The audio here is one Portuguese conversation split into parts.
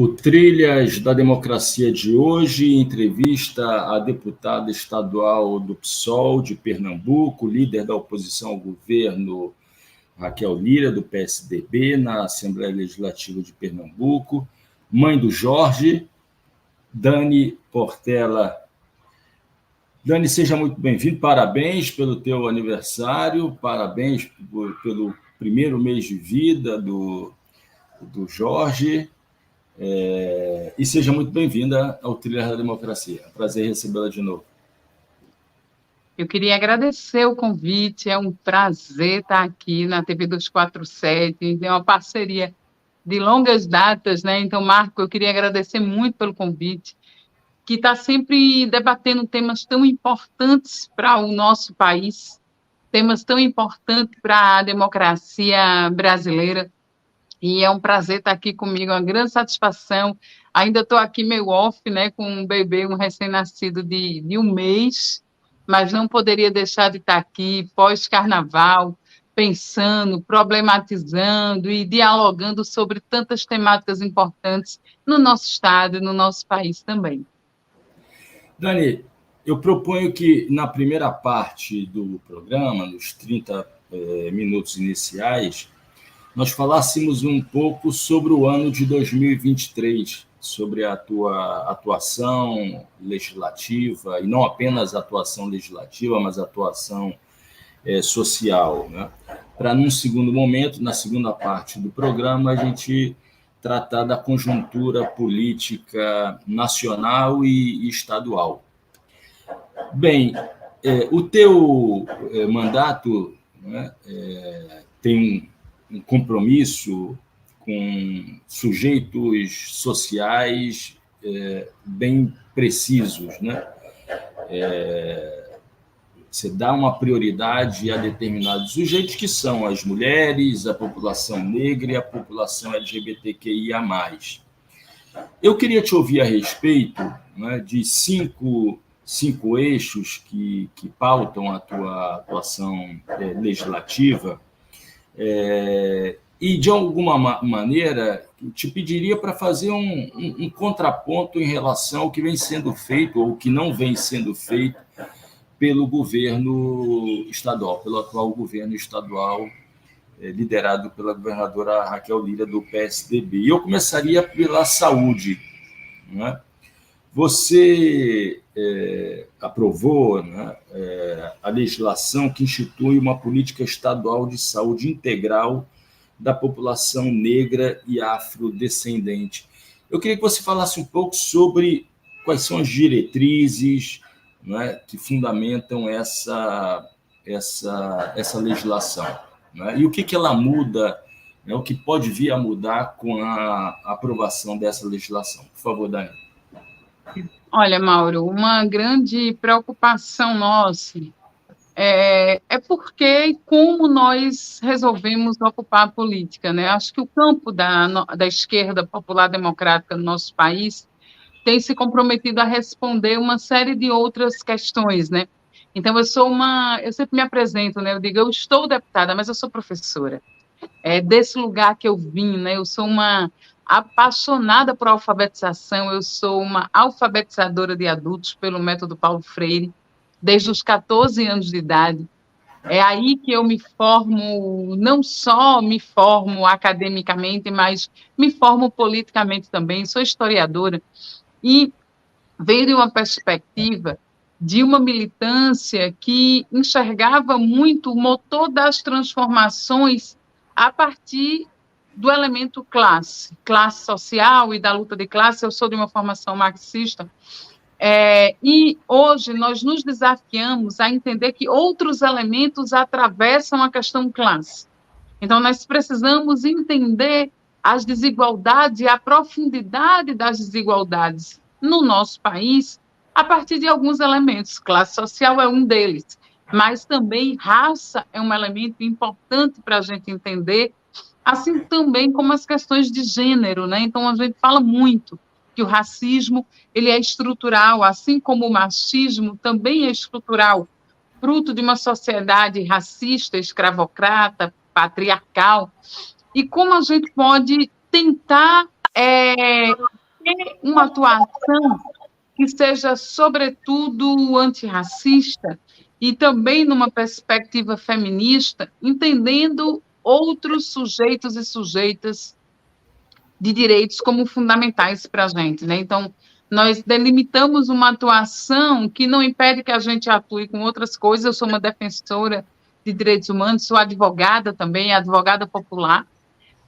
O Trilhas da Democracia de hoje entrevista a deputada estadual do PSOL de Pernambuco, líder da oposição ao governo, Raquel Lira, do PSDB, na Assembleia Legislativa de Pernambuco, mãe do Jorge, Dani Portela. Dani, seja muito bem-vindo, parabéns pelo teu aniversário, parabéns pelo primeiro mês de vida do Jorge, e seja muito bem-vinda ao Trilhas da Democracia. É um prazer recebê-la de novo. Eu queria agradecer o convite, é um prazer estar aqui na TV 247, é uma parceria de longas datas, né? Então, Marco, eu queria agradecer muito pelo convite, que está sempre debatendo temas tão importantes para o nosso país, temas tão importantes para a democracia brasileira, e é um prazer estar aqui comigo, uma grande satisfação. Ainda estou aqui meio off, né, com um bebê, um recém-nascido de um mês, mas não poderia deixar de estar aqui pós-carnaval, pensando, problematizando e dialogando sobre tantas temáticas importantes no nosso estado e no nosso país também. Dani, eu proponho que na primeira parte do programa, nos 30 minutos iniciais, nós falássemos um pouco sobre o ano de 2023, sobre a tua atuação legislativa, e não apenas a atuação legislativa, mas a atuação social, né? Para, num segundo momento, na segunda parte do programa, a gente tratar da conjuntura política nacional e estadual. Bem, o teu mandato, né, tem um compromisso com sujeitos sociais bem precisos, né? Você dá uma prioridade a determinados sujeitos, que são as mulheres, a população negra e a população LGBTQIA+. Eu queria te ouvir a respeito, né, de cinco eixos que pautam a tua atuação legislativa, e, de alguma maneira, te pediria para fazer um contraponto em relação ao que vem sendo feito ou que não vem sendo feito pelo governo estadual, pelo atual governo estadual, liderado pela governadora Raquel Lira, do PSDB. E eu começaria pela saúde, né? Você aprovou, né, a legislação que institui uma política estadual de saúde integral da população negra e afrodescendente. Eu queria que você falasse um pouco sobre quais são as diretrizes, né, que fundamentam essa legislação, né, e o que ela muda, né, o que pode vir a mudar com a aprovação dessa legislação. Por favor, Dani. Olha, Mauro, uma grande preocupação nossa é porque e como nós resolvemos ocupar a política, né? Acho que o campo da esquerda popular democrática no nosso país tem se comprometido a responder uma série de outras questões, né? Então, eu sempre me apresento, né? Eu digo, eu estou deputada, mas eu sou professora. É desse lugar que eu vim, né? Eu sou uma apaixonada por alfabetização, eu sou uma alfabetizadora de adultos pelo método Paulo Freire, desde os 14 anos de idade. É aí que eu me formo, não só me formo academicamente, mas me formo politicamente também, sou historiadora, e veio de uma perspectiva de uma militância que enxergava muito o motor das transformações a partir do elemento classe social e da luta de classe. Eu sou de uma formação marxista, e hoje nós nos desafiamos a entender que outros elementos atravessam a questão classe. Então, nós precisamos entender as desigualdades e a profundidade das desigualdades no nosso país a partir de alguns elementos. Classe social é um deles, mas também raça é um elemento importante para a gente entender, assim também como as questões de gênero, né? Então, a gente fala muito que o racismo ele é estrutural, assim como o machismo também é estrutural, fruto de uma sociedade racista, escravocrata, patriarcal, e como a gente pode tentar ter uma atuação que seja, sobretudo, antirracista e também numa perspectiva feminista, entendendo outros sujeitos e sujeitas de direitos como fundamentais para a gente, né? Então, nós delimitamos uma atuação que não impede que a gente atue com outras coisas. Eu sou uma defensora de direitos humanos, sou advogada também, advogada popular,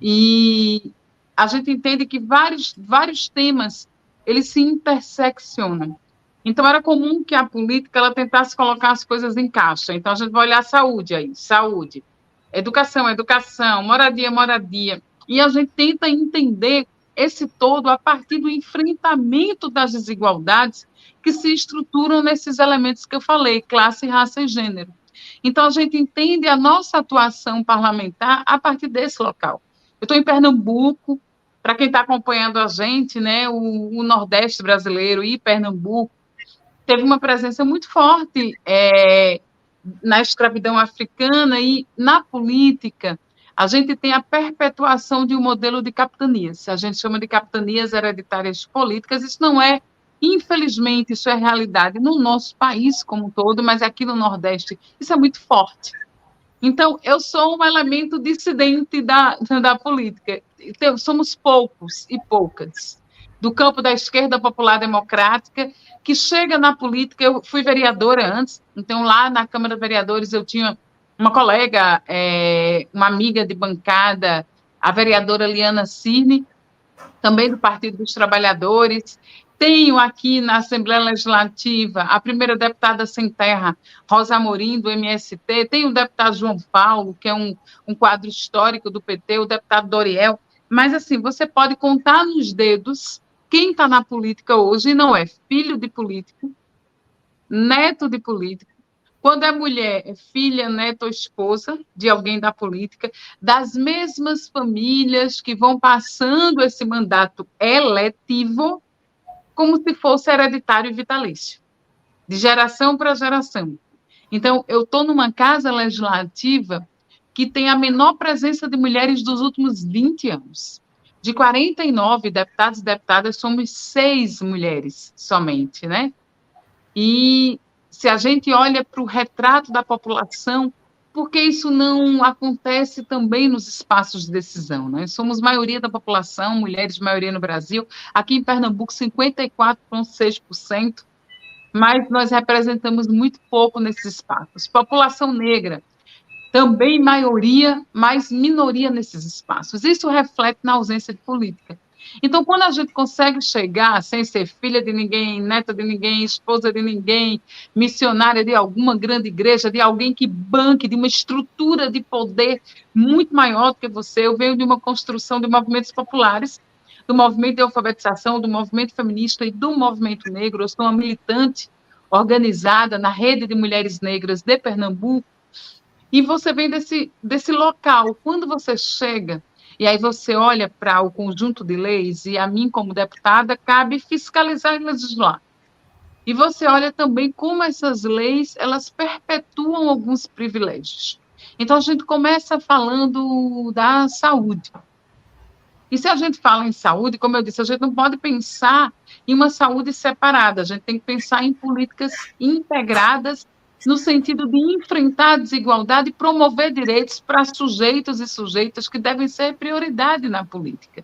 e a gente entende que vários temas, eles se interseccionam. Então, era comum que a política ela tentasse colocar as coisas em caixa. Então, a gente vai olhar a saúde aí, saúde, educação, educação, moradia, moradia. E a gente tenta entender esse todo a partir do enfrentamento das desigualdades que se estruturam nesses elementos que eu falei, classe, raça e gênero. Então, a gente entende a nossa atuação parlamentar a partir desse local. Eu estou em Pernambuco, para quem está acompanhando a gente, né, o Nordeste brasileiro e Pernambuco teve uma presença muito forte na escravidão africana e na política. A gente tem a perpetuação de um modelo de capitanias. A gente chama de capitanias hereditárias políticas. Isso não é, infelizmente, isso é realidade no nosso país como um todo, mas aqui no Nordeste isso é muito forte. Então, eu sou um elemento dissidente da política. Então, somos poucos e poucas do campo da esquerda popular democrática que chega na política. Eu fui vereadora antes, então lá na Câmara de Vereadores eu tinha uma colega, uma amiga de bancada, a vereadora Liana Cirne, também do Partido dos Trabalhadores. Tenho aqui na Assembleia Legislativa a primeira deputada sem terra, Rosa Amorim, do MST. Tenho o deputado João Paulo, que é um quadro histórico do PT, o deputado Doriel. Mas, assim, você pode contar nos dedos quem está na política hoje e não é filho de político, neto de político. Quando é mulher, é filha, neta ou esposa de alguém da política, das mesmas famílias que vão passando esse mandato eletivo como se fosse hereditário e vitalício, de geração para geração. Então, eu estou numa casa legislativa que tem a menor presença de mulheres dos últimos 20 anos. De 49 deputados e deputadas, somos 6 mulheres somente, né? E se a gente olha para o retrato da população, por que isso não acontece também nos espaços de decisão, né? Somos maioria da população, mulheres maioria no Brasil, aqui em Pernambuco 54,6%, mas nós representamos muito pouco nesses espaços. População negra, também maioria, mas minoria nesses espaços. Isso reflete na ausência de política. Então, quando a gente consegue chegar sem ser filha de ninguém, neta de ninguém, esposa de ninguém, missionária de alguma grande igreja, de alguém que banque, de uma estrutura de poder muito maior do que você, eu venho de uma construção de movimentos populares, do movimento de alfabetização, do movimento feminista e do movimento negro. Eu sou uma militante organizada na Rede de Mulheres Negras de Pernambuco, e você vem desse local. Quando você chega, e aí você olha para o conjunto de leis, e a mim, como deputada, cabe fiscalizar e legislar. E você olha também como essas leis, elas perpetuam alguns privilégios. Então, a gente começa falando da saúde. E se a gente fala em saúde, como eu disse, a gente não pode pensar em uma saúde separada, a gente tem que pensar em políticas integradas no sentido de enfrentar a desigualdade e promover direitos para sujeitos e sujeitas que devem ser prioridade na política.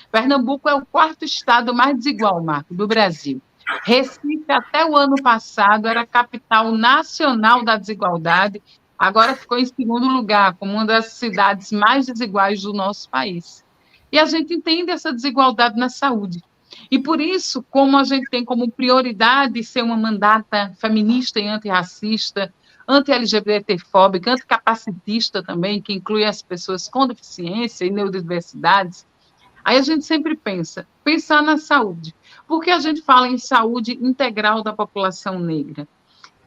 Pernambuco é o 4º estado mais desigual, Marco, do Brasil. Recife, até o ano passado, era a capital nacional da desigualdade, agora ficou em 2º lugar, como uma das cidades mais desiguais do nosso país. E a gente entende essa desigualdade na saúde. E por isso, como a gente tem como prioridade ser uma mandata feminista e antirracista, anti-LGBTfóbica, anticapacitista também, que inclui as pessoas com deficiência e neurodiversidades, aí a gente sempre pensar na saúde. Por que a gente fala em saúde integral da população negra?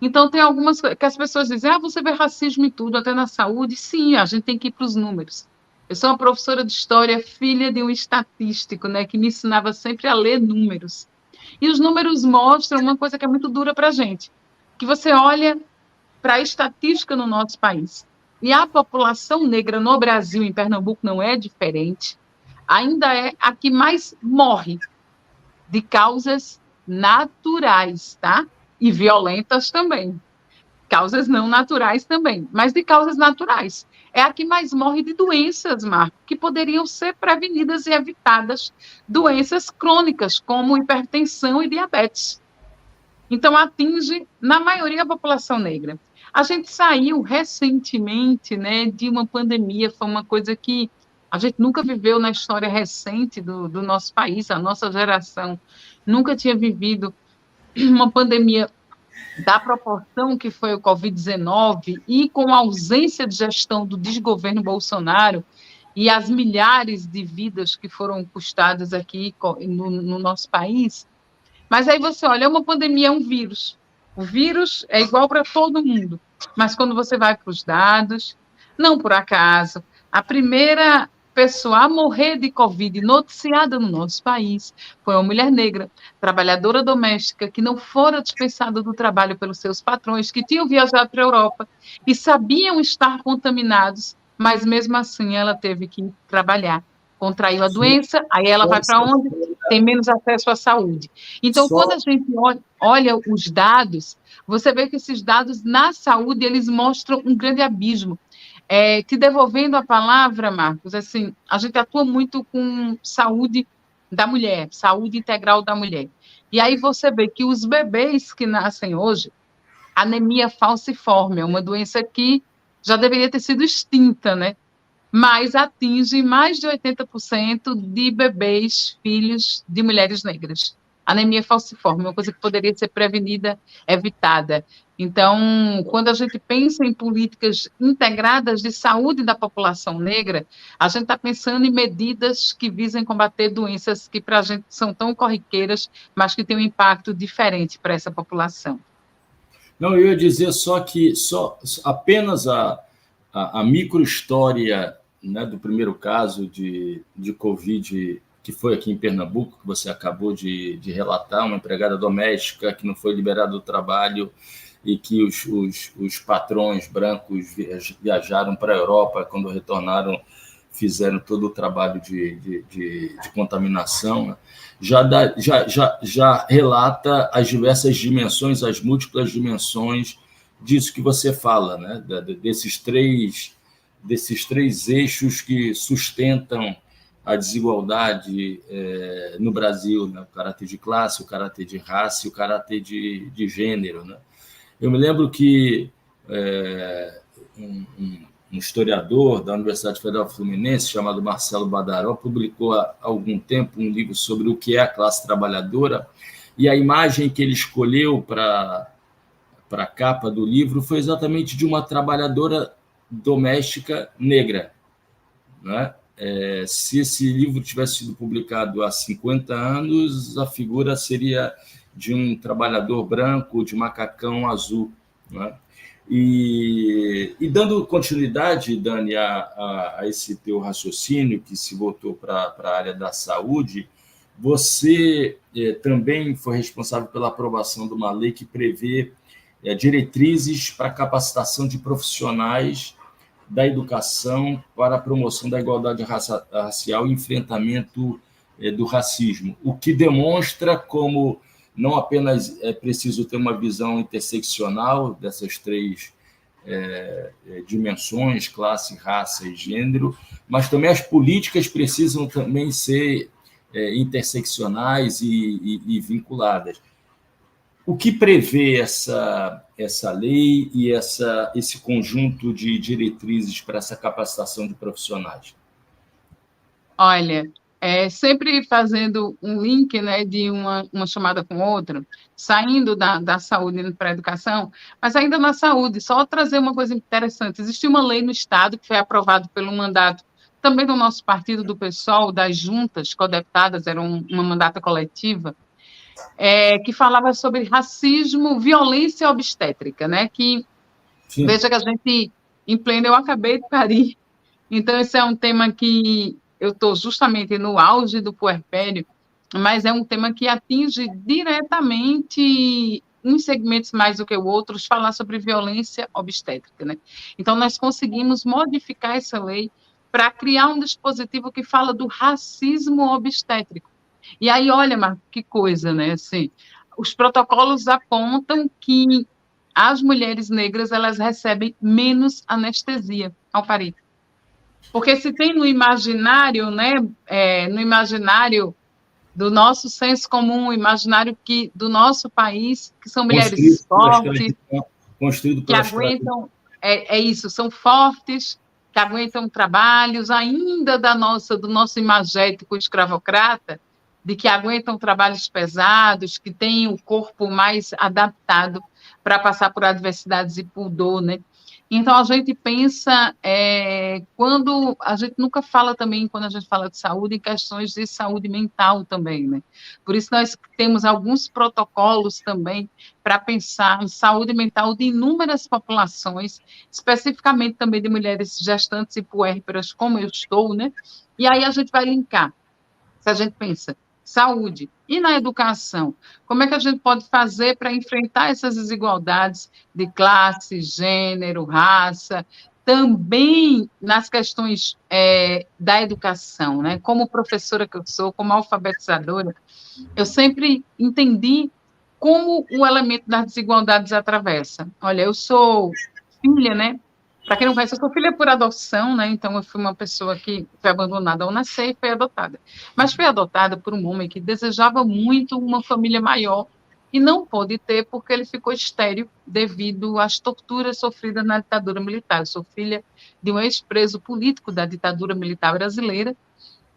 Então, tem algumas coisas que as pessoas dizem, você vê racismo e tudo, até na saúde. Sim, a gente tem que ir para os números. Eu sou uma professora de história, filha de um estatístico, né, que me ensinava sempre a ler números. E os números mostram uma coisa que é muito dura para a gente, que você olha para a estatística no nosso país. E a população negra no Brasil, em Pernambuco, não é diferente. ainda é a que mais morre de causas naturais, tá? E violentas também. Causas não naturais também, mas de causas naturais. É a que mais morre de doenças, Marco, que poderiam ser prevenidas e evitadas, doenças crônicas, como hipertensão e diabetes. Então, atinge, na maioria, a população negra. A gente saiu recentemente, né, de uma pandemia, foi uma coisa que a gente nunca viveu na história recente do nosso país, a nossa geração nunca tinha vivido uma pandemia da proporção que foi o Covid-19 e com a ausência de gestão do desgoverno Bolsonaro e as milhares de vidas que foram custadas aqui no nosso país. Mas aí você olha, uma pandemia é um vírus. O vírus é igual para todo mundo. Mas quando você vai para os dados, não por acaso, a primeira pessoa a morrer de Covid noticiada no nosso país foi uma mulher negra, trabalhadora doméstica, que não fora dispensada do trabalho pelos seus patrões, que tinham viajado para a Europa e sabiam estar contaminados, mas mesmo assim ela teve que trabalhar. Contraiu a doença, aí ela vai para onde? Tem menos acesso à saúde. Então, quando a gente olha os dados, você vê que esses dados na saúde, eles mostram um grande abismo. Te devolvendo a palavra, Marcos, assim, a gente atua muito com saúde da mulher, saúde integral da mulher. E aí você vê que os bebês que nascem hoje, anemia falciforme, é uma doença que já deveria ter sido extinta, né? Mas atinge mais de 80% de bebês, filhos de mulheres negras. Anemia falciforme, uma coisa que poderia ser prevenida, evitada. Então, quando a gente pensa em políticas integradas de saúde da população negra, a gente está pensando em medidas que visem combater doenças que para a gente são tão corriqueiras, mas que têm um impacto diferente para essa população. Não, eu ia dizer só que apenas a microhistória, né, do primeiro caso de Covid, que foi aqui em Pernambuco, que você acabou de relatar, uma empregada doméstica que não foi liberada do trabalho e que os patrões brancos viajaram para a Europa, quando retornaram, fizeram todo o trabalho de contaminação, né? Já relata as diversas dimensões, as múltiplas dimensões disso que você fala, né? desses três eixos que sustentam a desigualdade no Brasil, né? O caráter de classe, o caráter de raça e o caráter de gênero, né? Eu me lembro que um historiador da Universidade Federal Fluminense, chamado Marcelo Badaró, publicou há algum tempo um livro sobre o que é a classe trabalhadora, e a imagem que ele escolheu para a capa do livro foi exatamente de uma trabalhadora doméstica negra, né? Se esse livro tivesse sido publicado há 50 anos, a figura seria de um trabalhador branco de macacão azul, né? E dando continuidade, Dani, a esse teu raciocínio que se voltou para a área da saúde, você também foi responsável pela aprovação de uma lei que prevê diretrizes para a capacitação de profissionais da educação para a promoção da igualdade racial e enfrentamento do racismo, o que demonstra como não apenas é preciso ter uma visão interseccional dessas três dimensões, classe, raça e gênero, mas também as políticas precisam também ser interseccionais e vinculadas. O que prevê essa lei e esse conjunto de diretrizes para essa capacitação de profissionais? Olha, sempre fazendo um link, né, de uma chamada com outra, saindo da saúde para a educação, mas ainda na saúde, só trazer uma coisa interessante. Existe uma lei no Estado que foi aprovada pelo mandato também do nosso partido, do PSOL, das juntas codeputadas, era uma mandata coletiva, que falava sobre racismo, violência obstétrica, né? Que Sim. Veja que a gente, em pleno, eu acabei de parir, então esse é um tema que eu estou justamente no auge do puerpério, mas é um tema que atinge diretamente uns segmentos mais do que outros, falar sobre violência obstétrica, né? Então nós conseguimos modificar essa lei para criar um dispositivo que fala do racismo obstétrico. E aí, olha, Marco, que coisa, né? Assim, os protocolos apontam que as mulheres negras elas recebem menos anestesia ao parir. Porque se tem no imaginário, né, no imaginário do nosso senso comum, imaginário do nosso país, que são mulheres fortes, que aguentam, isso, são fortes, que aguentam trabalhos ainda do nosso imagético escravocrata, de que aguentam trabalhos pesados, que têm o corpo mais adaptado para passar por adversidades e por dor, né? Então, a gente pensa, quando a gente nunca fala também, quando a gente fala de saúde, em questões de saúde mental também, né? Por isso, nós temos alguns protocolos também para pensar em saúde mental de inúmeras populações, especificamente também de mulheres gestantes e puérperas, como eu estou, né? E aí a gente vai linkar. Se a gente pensa saúde e na educação, como é que a gente pode fazer para enfrentar essas desigualdades de classe, gênero, raça, também nas questões da educação, né? Como professora que eu sou, como alfabetizadora, eu sempre entendi como o elemento das desigualdades atravessa. Olha, eu sou filha, né? Para quem não conhece, eu sou filha por adoção, né? Então, eu fui uma pessoa que foi abandonada ao nascer e foi adotada. Mas fui adotada por um homem que desejava muito uma família maior e não pôde ter porque ele ficou estéril devido às torturas sofridas na ditadura militar. Eu sou filha de um ex-preso político da ditadura militar brasileira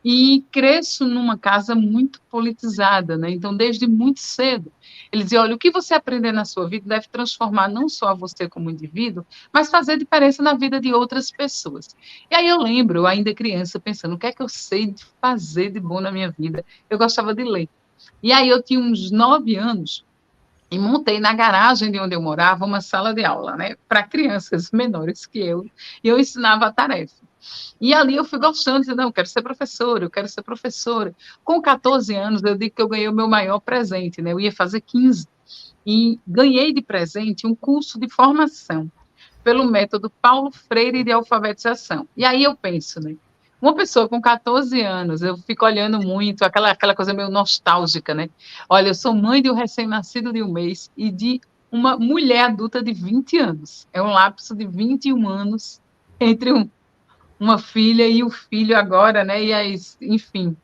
e cresço numa casa muito politizada, né? Então, desde muito cedo, ele dizia, olha, o que você aprender na sua vida deve transformar não só você como indivíduo, mas fazer diferença na vida de outras pessoas. E aí eu lembro, eu ainda criança, pensando, o que é que eu sei de fazer de bom na minha vida? Eu gostava de ler. E aí eu tinha uns 9 anos, e montei na garagem de onde eu morava uma sala de aula, né, para crianças menores que eu, e eu ensinava a tarefa. E ali eu fui gostando, dizendo, não, eu quero ser professora, eu quero ser professora. Com 14 anos, eu digo que eu ganhei o meu maior presente, né, eu ia fazer 15, e ganhei de presente um curso de formação pelo método Paulo Freire de alfabetização. E aí eu penso, né, uma pessoa com 14 anos, eu fico olhando muito, aquela coisa meio nostálgica, né? Olha, eu sou mãe de um recém-nascido de um mês e de uma mulher adulta de 20 anos. É um lapso de 21 anos entre uma filha e o filho agora, né? E aí, enfim,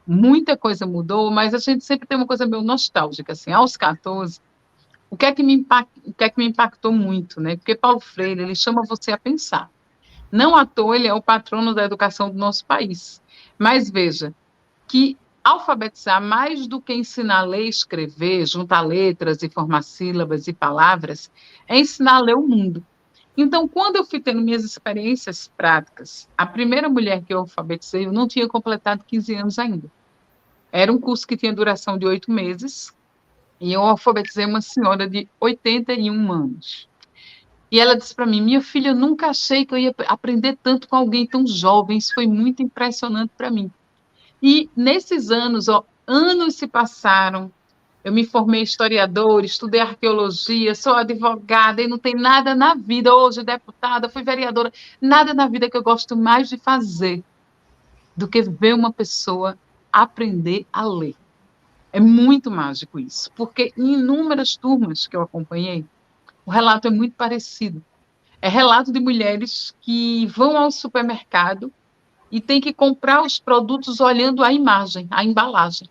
muita coisa mudou, mas a gente sempre tem uma coisa meio nostálgica, assim, aos 14, o que é que me impactou muito, né? Porque Paulo Freire, ele chama você a pensar. Não à toa ele é o patrono da educação do nosso país. Mas veja, que alfabetizar mais do que ensinar a ler e escrever, juntar letras e formar sílabas e palavras, é ensinar a ler o mundo. Então, quando eu fui tendo minhas experiências práticas, a primeira mulher que eu alfabetizei, eu não tinha completado 15 anos ainda. Era um curso que tinha duração de 8 meses, e eu alfabetizei uma senhora de 81 anos. E ela disse para mim, minha filha, eu nunca achei que eu ia aprender tanto com alguém tão jovem, isso foi muito impressionante para mim. E nesses anos, anos se passaram, eu me formei historiadora, estudei arqueologia, sou advogada e não tem nada na vida, hoje deputada, fui vereadora, nada na vida que eu gosto mais de fazer do que ver uma pessoa aprender a ler. É muito mágico isso, porque em inúmeras turmas que eu acompanhei, o relato é muito parecido. É relato de mulheres que vão ao supermercado e têm que comprar os produtos olhando a imagem, a embalagem.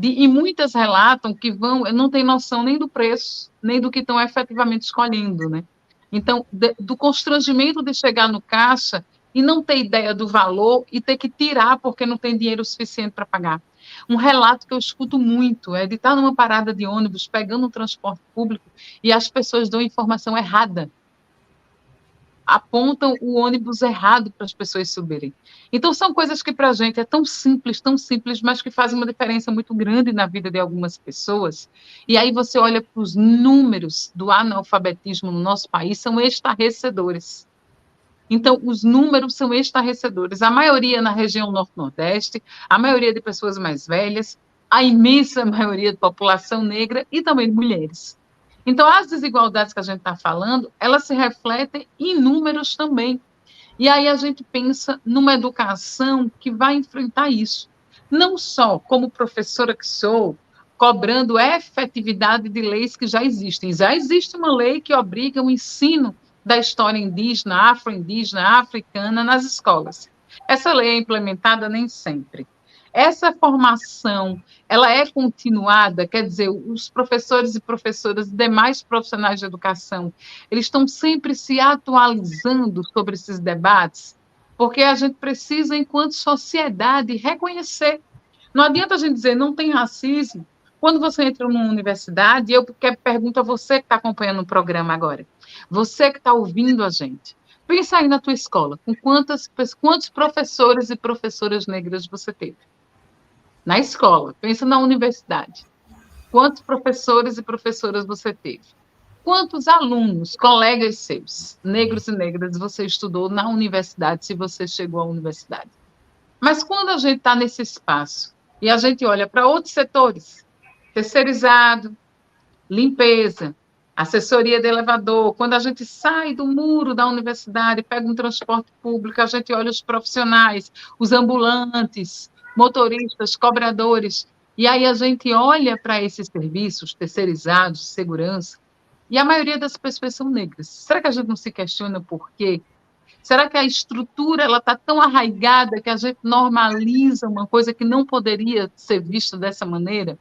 E muitas relatam que não têm noção nem do preço, nem do que estão efetivamente escolhendo, né? Então, do constrangimento de chegar no caixa e não ter ideia do valor e ter que tirar porque não tem dinheiro suficiente para pagar. Um relato que eu escuto muito é de estar numa parada de ônibus, pegando um transporte público e as pessoas dão informação errada, apontam o ônibus errado para as pessoas subirem. Então, são coisas que para a gente é tão simples, mas que fazem uma diferença muito grande na vida de algumas pessoas. E aí você olha para os números do analfabetismo no nosso país, são estarrecedores. Então, os números são estarrecedores. A maioria na região norte-nordeste, a maioria de pessoas mais velhas, a imensa maioria de população negra e também de mulheres. Então, as desigualdades que a gente está falando, elas se refletem em números também. E aí a gente pensa numa educação que vai enfrentar isso. Não só como professora que sou, cobrando efetividade de leis que já existem. Já existe uma lei que obriga o ensino da história indígena, afro-indígena, africana nas escolas. Essa lei é implementada nem sempre. Essa formação, ela é continuada, quer dizer, os professores e professoras, demais profissionais de educação, eles estão sempre se atualizando sobre esses debates, porque a gente precisa, enquanto sociedade, reconhecer. Não adianta a gente dizer não tem racismo. Quando você entra numa universidade, eu pergunto a você que está acompanhando o programa agora, você que está ouvindo a gente, pensa aí na tua escola, com quantos professores e professoras negras você teve? Na escola, pensa na universidade. Quantos professores e professoras você teve? Quantos alunos, colegas seus, negros e negras, você estudou na universidade, se você chegou à universidade? Mas quando a gente está nesse espaço e a gente olha para outros setores, terceirizado, limpeza, assessoria de elevador, quando a gente sai do muro da universidade, pega um transporte público, a gente olha os profissionais, os ambulantes, motoristas, cobradores, e aí a gente olha para esses serviços terceirizados de segurança, e a maioria das pessoas são negras. Será que a gente não se questiona por quê? Será que a estrutura ela está tão arraigada que a gente normaliza uma coisa que não poderia ser vista dessa maneira?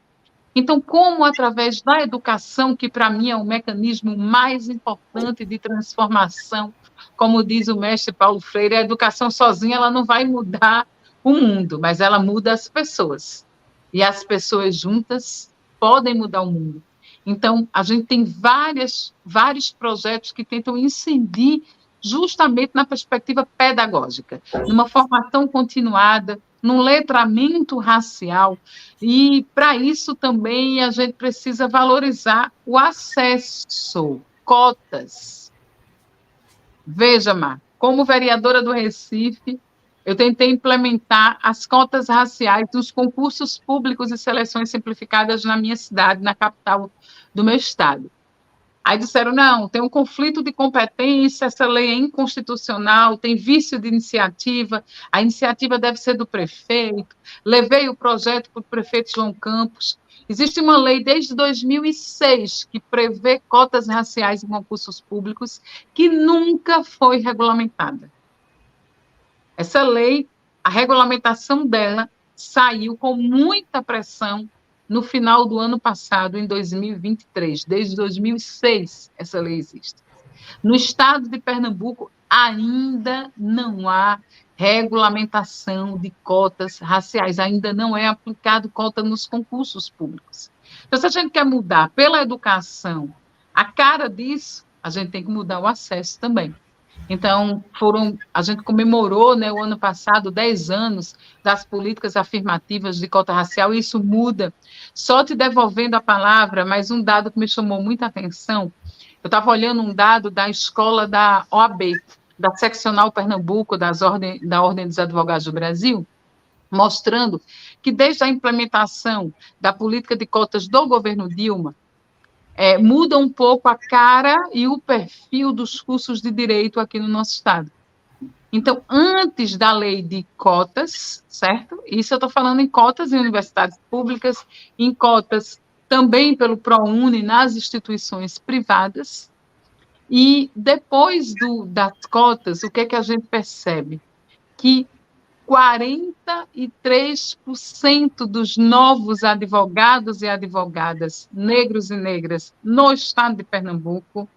Então, como através da educação, que para mim é o mecanismo mais importante de transformação, como diz o mestre Paulo Freire, a educação sozinha ela não vai mudar o mundo, mas ela muda as pessoas. E as pessoas juntas podem mudar o mundo. Então, a gente tem vários projetos que tentam incidir justamente na perspectiva pedagógica, numa formação continuada, num letramento racial, e para isso também a gente precisa valorizar o acesso, cotas. Veja, Mar, como vereadora do Recife, eu tentei implementar as cotas raciais dos concursos públicos e seleções simplificadas na minha cidade, na capital do meu estado. Aí disseram, não, tem um conflito de competência, essa lei é inconstitucional, tem vício de iniciativa, a iniciativa deve ser do prefeito. Levei o projeto para o prefeito João Campos. Existe uma lei desde 2006 que prevê cotas raciais em concursos públicos que nunca foi regulamentada. Essa lei, a regulamentação dela saiu com muita pressão no final do ano passado, em 2023. Desde 2006, essa lei existe. No estado de Pernambuco, ainda não há regulamentação de cotas raciais, ainda não é aplicado cota nos concursos públicos. Então, se a gente quer mudar pela educação a cara disso, a gente tem que mudar o acesso também. Então, a gente comemorou, né, o ano passado, 10 anos das políticas afirmativas de cota racial, e isso muda. Só te devolvendo a palavra, mas um dado que me chamou muita atenção, eu estava olhando um dado da escola da OAB, da Seccional Pernambuco, da Ordem dos Advogados do Brasil, mostrando que desde a implementação da política de cotas do governo Dilma, muda um pouco a cara e o perfil dos cursos de direito aqui no nosso estado. Então, antes da lei de cotas, certo? Isso eu estou falando em cotas em universidades públicas, em cotas também pelo ProUni nas instituições privadas. E depois das cotas, o que é que a gente percebe? Que 43% dos novos advogados e advogadas negros e negras no estado de Pernambuco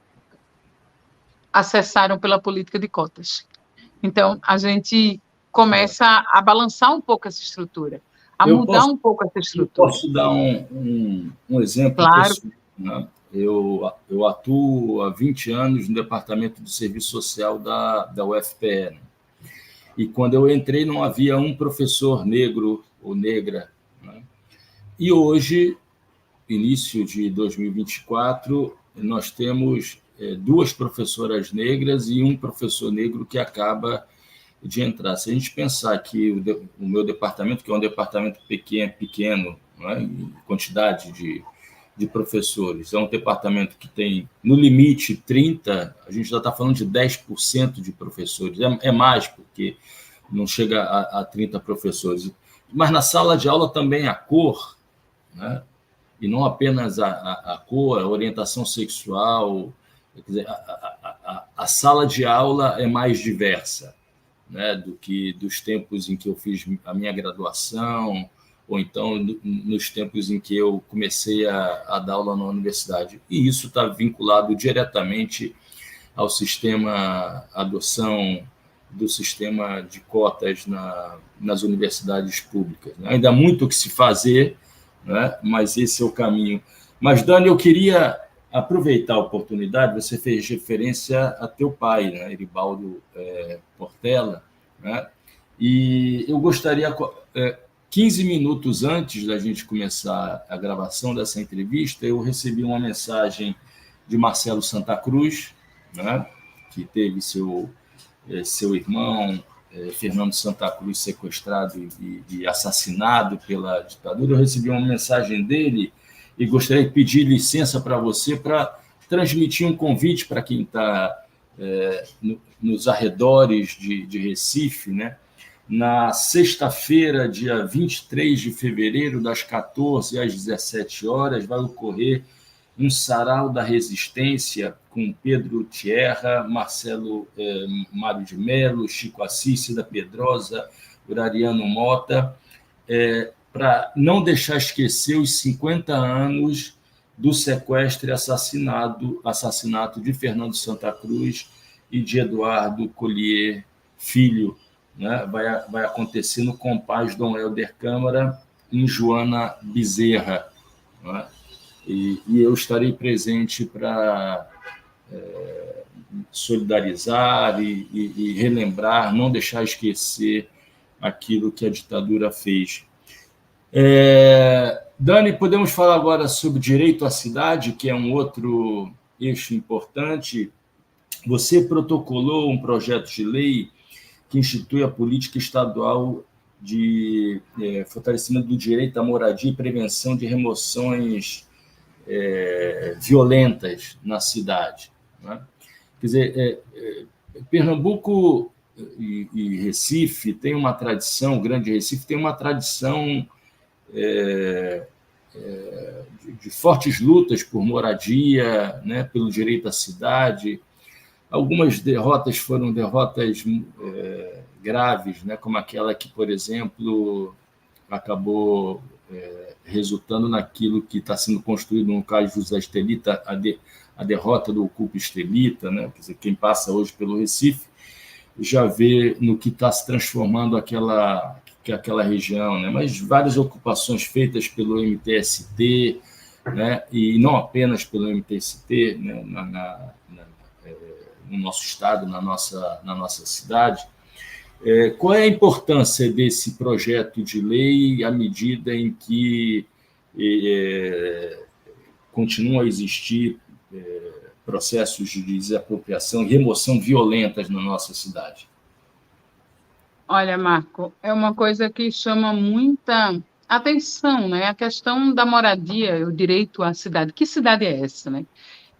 acessaram pela política de cotas. Então, a gente começa a balançar um pouco essa estrutura, a mudar um pouco essa estrutura. Eu posso dar um exemplo? Claro. Pessoal, né? Eu atuo há 20 anos no Departamento de Serviço Social da UFPE, né? E quando eu entrei, não havia um professor negro ou negra, né? E hoje, início de 2024, nós temos 2 professoras negras e um professor negro que acaba de entrar. Se a gente pensar que o meu departamento, que é um departamento pequeno, né, em quantidade de de professores. É um departamento que tem, no limite, 30, a gente já está falando de 10% de professores. É mais, porque não chega a 30 professores. Mas na sala de aula também a cor, né? E não apenas a cor, a orientação sexual. Quer dizer, a sala de aula é mais diversa, né, do que dos tempos em que eu fiz a minha graduação, ou então nos tempos em que eu comecei a dar aula na universidade. E isso está vinculado diretamente ao sistema adoção do sistema de cotas nas universidades públicas. Ainda há muito o que se fazer, né, mas esse é o caminho. Mas, Dani, eu queria aproveitar a oportunidade, você fez referência a teu pai, né, Eribaldo Portela, né, e eu gostaria... 15 minutos antes da gente começar a gravação dessa entrevista, eu recebi uma mensagem de Marcelo Santa Cruz, né, que teve seu irmão, Fernando Santa Cruz, sequestrado e assassinado pela ditadura. Eu recebi uma mensagem dele e gostaria de pedir licença para você para transmitir um convite para quem está nos arredores de Recife, né? Na sexta-feira, dia 23 de fevereiro, das 14 às 17 horas, vai ocorrer um sarau da resistência com Pedro Tierra, Marcelo Mário de Mello, Chico Assis, Cida Pedrosa, Urariano Mota, para não deixar esquecer os 50 anos do sequestro e assassinato de Fernando Santa Cruz e de Eduardo Collier Filho, né? Vai acontecer no Compaz Dom Helder Câmara, em Joana Bezerra, né? E eu estarei presente para solidarizar e relembrar, não deixar esquecer aquilo que a ditadura fez. Dani, podemos falar agora sobre direito à cidade, que é um outro eixo importante. Você protocolou um projeto de lei que institui a política estadual de fortalecimento do direito à moradia e prevenção de remoções violentas na cidade, né? Quer dizer, Pernambuco e Recife tem uma tradição, o Grande Recife tem uma tradição de fortes lutas por moradia, né, pelo direito à cidade. Algumas derrotas foram derrotas graves, né, como aquela que, por exemplo, acabou resultando naquilo que está sendo construído no caso de José Estelita, a derrota do Ocupa Estelita, né? Quer dizer, quem passa hoje pelo Recife já vê no que está se transformando aquela região, né? Mas várias ocupações feitas pelo MTST, né? E não apenas pelo MTST, né? No nosso estado, na nossa cidade. Qual é a importância desse projeto de lei à medida em que continuam a existir processos de desapropriação e remoção violentas na nossa cidade? Olha, Marco, é uma coisa que chama muita atenção, né? A questão da moradia, o direito à cidade. Que cidade é essa, né?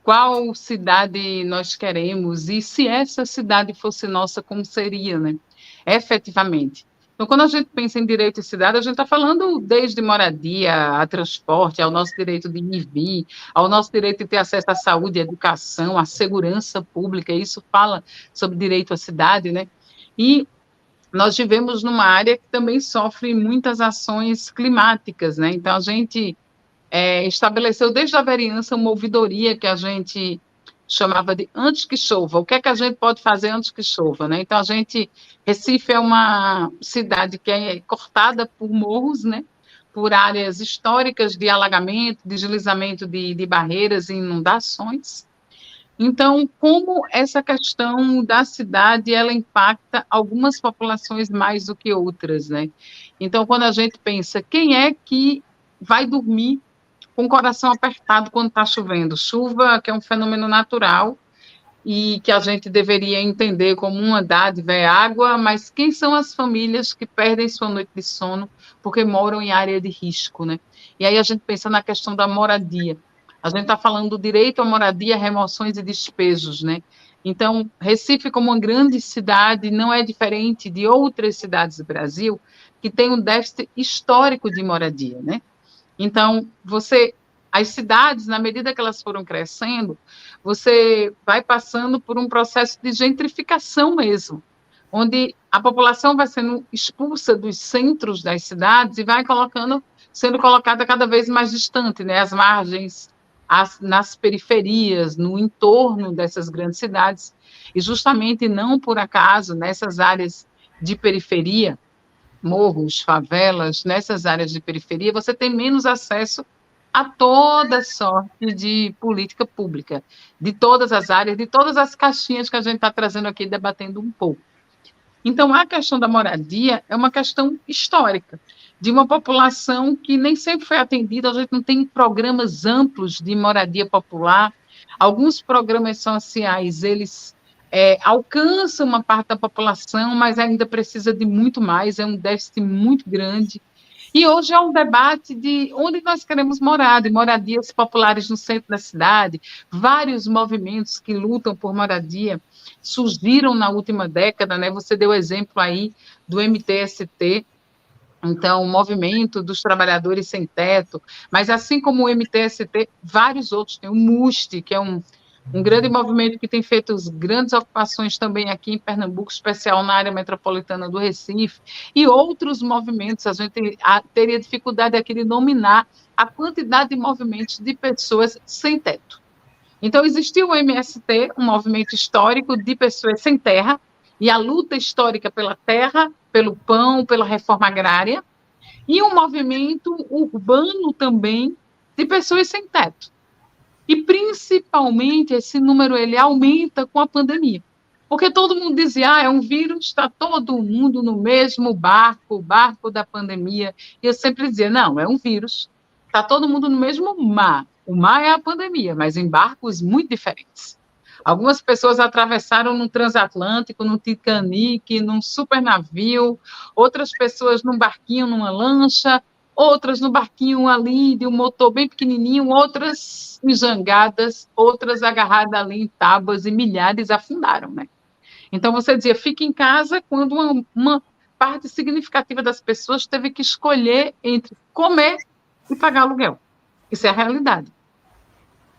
Qual cidade nós queremos e se essa cidade fosse nossa, como seria, né? Efetivamente. Então, quando a gente pensa em direito à cidade, a gente está falando desde moradia, a transporte, ao nosso direito de ir e vir, ao nosso direito de ter acesso à saúde, à educação, à segurança pública. Isso fala sobre direito à cidade, né? E nós vivemos numa área que também sofre muitas ações climáticas, né? Então, a gente estabeleceu desde a vereança uma ouvidoria que a gente chamava de antes que chova. O que é que a gente pode fazer antes que chova, né? Então, Recife é uma cidade que é cortada por morros, né? Por áreas históricas de alagamento, deslizamento de barreiras e inundações. Então, como essa questão da cidade, ela impacta algumas populações mais do que outras, né? Então, quando a gente pensa, quem é que vai dormir com o coração apertado quando está chovendo? Chuva, que é um fenômeno natural e que a gente deveria entender como uma dádiva, é água, mas quem são as famílias que perdem sua noite de sono porque moram em área de risco, né? E aí a gente pensa na questão da moradia. A gente está falando do direito à moradia, remoções e despejos, né? Então, Recife, como uma grande cidade, não é diferente de outras cidades do Brasil que tem um déficit histórico de moradia, né? Então, as cidades, na medida que elas foram crescendo, você vai passando por um processo de gentrificação mesmo, onde a população vai sendo expulsa dos centros das cidades e vai sendo colocada cada vez mais distante, né? Às margens, nas periferias, no entorno dessas grandes cidades. E justamente não por acaso, nessas áreas de periferia, morros, favelas, nessas áreas de periferia, você tem menos acesso a toda sorte de política pública, de todas as áreas, de todas as caixinhas que a gente está trazendo aqui, debatendo um pouco. Então, a questão da moradia é uma questão histórica, de uma população que nem sempre foi atendida, a gente não tem programas amplos de moradia popular, alguns programas sociais, eles alcançam uma parte da população, mas ainda precisa de muito mais, é um déficit muito grande. E hoje é um debate de onde nós queremos morar, de moradias populares no centro da cidade, vários movimentos que lutam por moradia surgiram na última década, né? Você deu exemplo aí do MTST, então, o movimento dos trabalhadores sem teto, mas assim como o MTST, vários outros, tem o MUST, que é um grande movimento que tem feito grandes ocupações também aqui em Pernambuco, especial na área metropolitana do Recife, e outros movimentos, a gente teria dificuldade aqui de nominar a quantidade de movimentos de pessoas sem teto. Então, existiu o MST, um movimento histórico de pessoas sem terra, e a luta histórica pela terra, pelo pão, pela reforma agrária, e um movimento urbano também de pessoas sem teto. E, principalmente, esse número ele aumenta com a pandemia. Porque todo mundo dizia, é um vírus, está todo mundo no mesmo barco, o barco da pandemia. E eu sempre dizia, não, é um vírus, está todo mundo no mesmo mar. O mar é a pandemia, mas em barcos muito diferentes. Algumas pessoas atravessaram no transatlântico, no Titanic, num super navio, outras pessoas num barquinho, numa lancha, outras no barquinho ali de um motor bem pequenininho, outras enjangadas, outras agarradas ali em tábuas e milhares afundaram, né? Então você dizia, fique em casa quando uma parte significativa das pessoas teve que escolher entre comer e pagar aluguel. Isso é a realidade.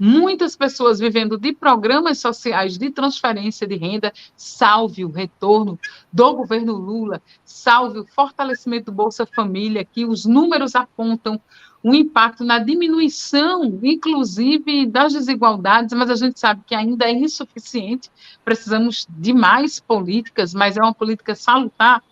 Muitas pessoas vivendo de programas sociais de transferência de renda, salve o retorno do governo Lula, salve o fortalecimento do Bolsa Família, que os números apontam um impacto na diminuição, inclusive, das desigualdades, mas a gente sabe que ainda é insuficiente, precisamos de mais políticas, mas é uma política salutar.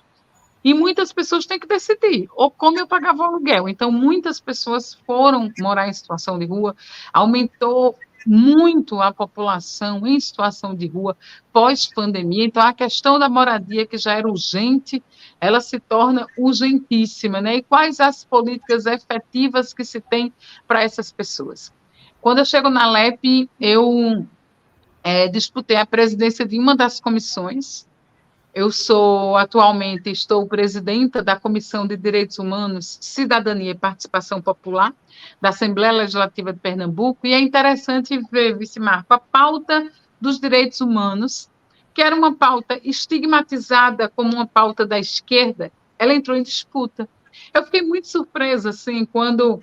E muitas pessoas têm que decidir, ou como eu pagava o aluguel. Então, muitas pessoas foram morar em situação de rua, aumentou muito a população em situação de rua pós-pandemia. Então, a questão da moradia, que já era urgente, ela se torna urgentíssima, né? E quais as políticas efetivas que se tem para essas pessoas? Quando eu chego na LEP, eu disputei a presidência de uma das comissões. Eu atualmente, estou presidenta da Comissão de Direitos Humanos, Cidadania e Participação Popular, da Assembleia Legislativa de Pernambuco, e é interessante ver, Vice-Marco, a pauta dos direitos humanos, que era uma pauta estigmatizada como uma pauta da esquerda, ela entrou em disputa. Eu fiquei muito surpresa, assim, quando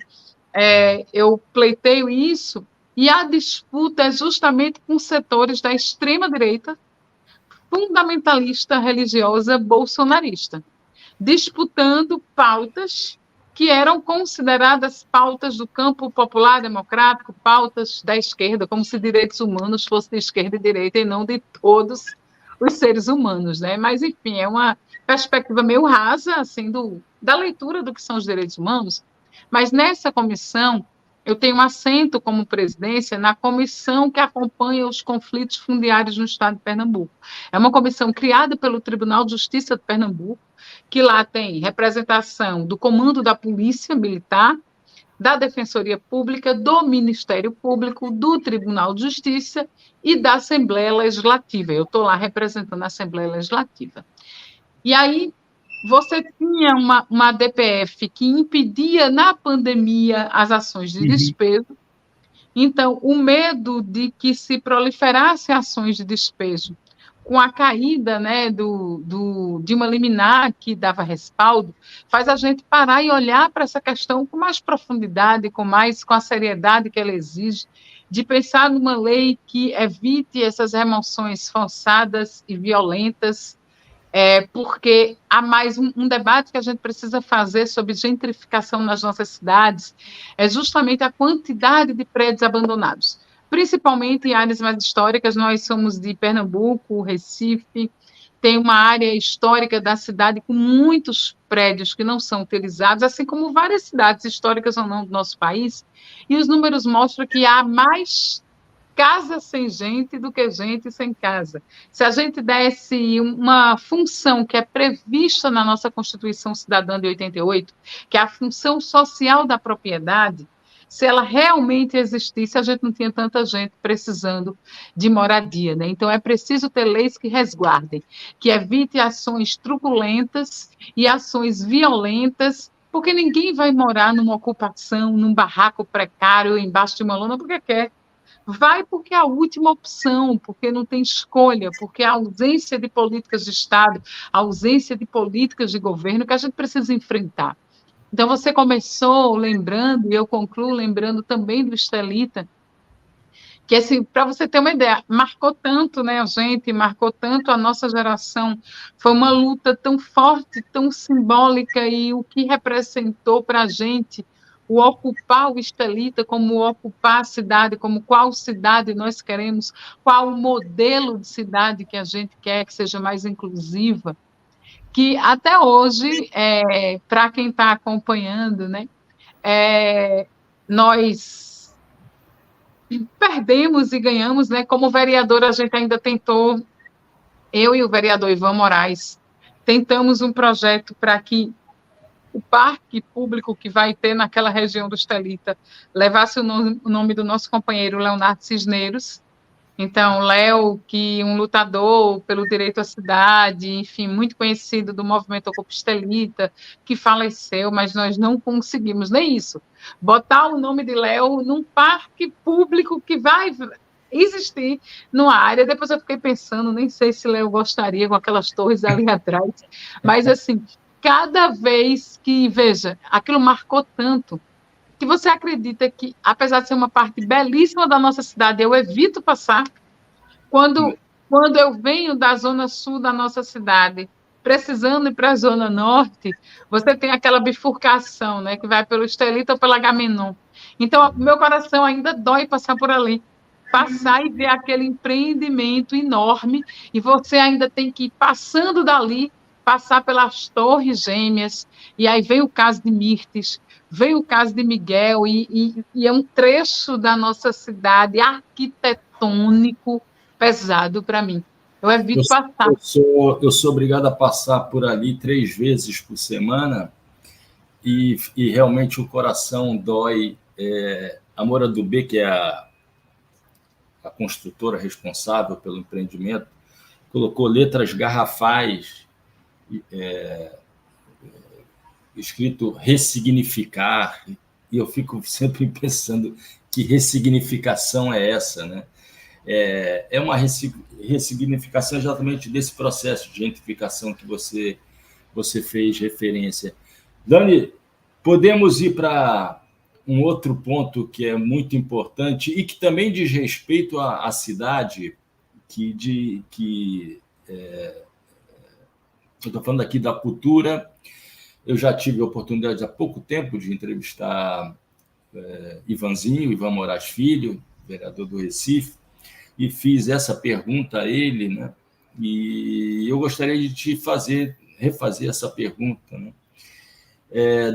eu pleiteio isso, e a disputa é justamente com setores da extrema-direita, fundamentalista religiosa bolsonarista, disputando pautas que eram consideradas pautas do campo popular democrático, pautas da esquerda, como se direitos humanos fossem de esquerda e direita e não de todos os seres humanos, né? Mas, enfim, é uma perspectiva meio rasa, assim, da leitura do que são os direitos humanos, mas nessa comissão eu tenho assento como presidência na comissão que acompanha os conflitos fundiários no estado de Pernambuco. É uma comissão criada pelo Tribunal de Justiça de Pernambuco, que lá tem representação do Comando da Polícia Militar, da Defensoria Pública, do Ministério Público, do Tribunal de Justiça e da Assembleia Legislativa. Eu estou lá representando a Assembleia Legislativa. E aí, você tinha uma DPF que impedia, na pandemia, as ações de despejo, Então, o medo de que se proliferasse ações de despejo com a caída, né, de uma liminar que dava respaldo, faz a gente parar e olhar para essa questão com mais profundidade, com a seriedade que ela exige, de pensar numa lei que evite essas remoções forçadas e violentas, porque há mais um debate que a gente precisa fazer sobre gentrificação nas nossas cidades, é justamente a quantidade de prédios abandonados, principalmente em áreas mais históricas. Nós somos de Pernambuco, Recife, tem uma área histórica da cidade com muitos prédios que não são utilizados, assim como várias cidades históricas ou não do nosso país, e os números mostram que há mais casa sem gente do que gente sem casa. Se a gente desse uma função que é prevista na nossa Constituição Cidadã de 88, que é a função social da propriedade, se ela realmente existisse, a gente não tinha tanta gente precisando de moradia, né? Então, é preciso ter leis que resguardem, que evite ações truculentas e ações violentas, porque ninguém vai morar numa ocupação, num barraco precário, embaixo de uma lona, porque quer. Vai porque é a última opção, porque não tem escolha, porque a ausência de políticas de Estado, a ausência de políticas de governo que a gente precisa enfrentar. Então, você começou lembrando, e eu concluo lembrando também do Estelita, que, assim, para você ter uma ideia, marcou tanto, né, a gente, marcou tanto a nossa geração, foi uma luta tão forte, tão simbólica, e o que representou para a gente o ocupar o Estelita, como ocupar a cidade, como qual cidade nós queremos, qual o modelo de cidade que a gente quer que seja mais inclusiva, que até hoje, para quem está acompanhando, né, nós perdemos e ganhamos, né? Como vereador, a gente ainda tentou, eu e o vereador Ivan Moraes, tentamos um projeto para que o parque público que vai ter naquela região do Estelita levasse o nome do nosso companheiro Leonardo Cisneros. Então, Léo, que um lutador pelo direito à cidade, enfim, muito conhecido do movimento Ocupa Estelita, que faleceu, mas nós não conseguimos nem isso. Botar o nome de Léo num parque público que vai existir numa área. Depois eu fiquei pensando, nem sei se Léo gostaria com aquelas torres ali atrás, mas assim, cada vez que, veja, aquilo marcou tanto, que você acredita que, apesar de ser uma parte belíssima da nossa cidade, eu evito passar, quando eu venho da zona sul da nossa cidade, precisando ir para a zona norte, você tem aquela bifurcação, né, que vai pelo Estelita ou pela Agamenon. Então, meu coração ainda dói passar por ali, passar e ver aquele empreendimento enorme, e você ainda tem que ir passando dali, passar pelas Torres Gêmeas, e aí vem o caso de Mirtes, vem o caso de Miguel, e é um trecho da nossa cidade arquitetônico pesado para mim. Eu evito passar. Eu sou obrigado a passar por ali 3 vezes por semana, e realmente o coração dói. A Moura do B, que é a construtora responsável pelo empreendimento, colocou letras garrafais, escrito ressignificar, e eu fico sempre pensando que ressignificação é essa, né? É uma ressignificação exatamente desse processo de gentrificação que você fez referência. Dani, podemos ir para um outro ponto que é muito importante e que também diz respeito à cidade, eu estou falando aqui da cultura. Eu já tive a oportunidade há pouco tempo de entrevistar Ivan Moraes Filho, vereador do Recife, e fiz essa pergunta a ele, né? E eu gostaria de refazer essa pergunta, né?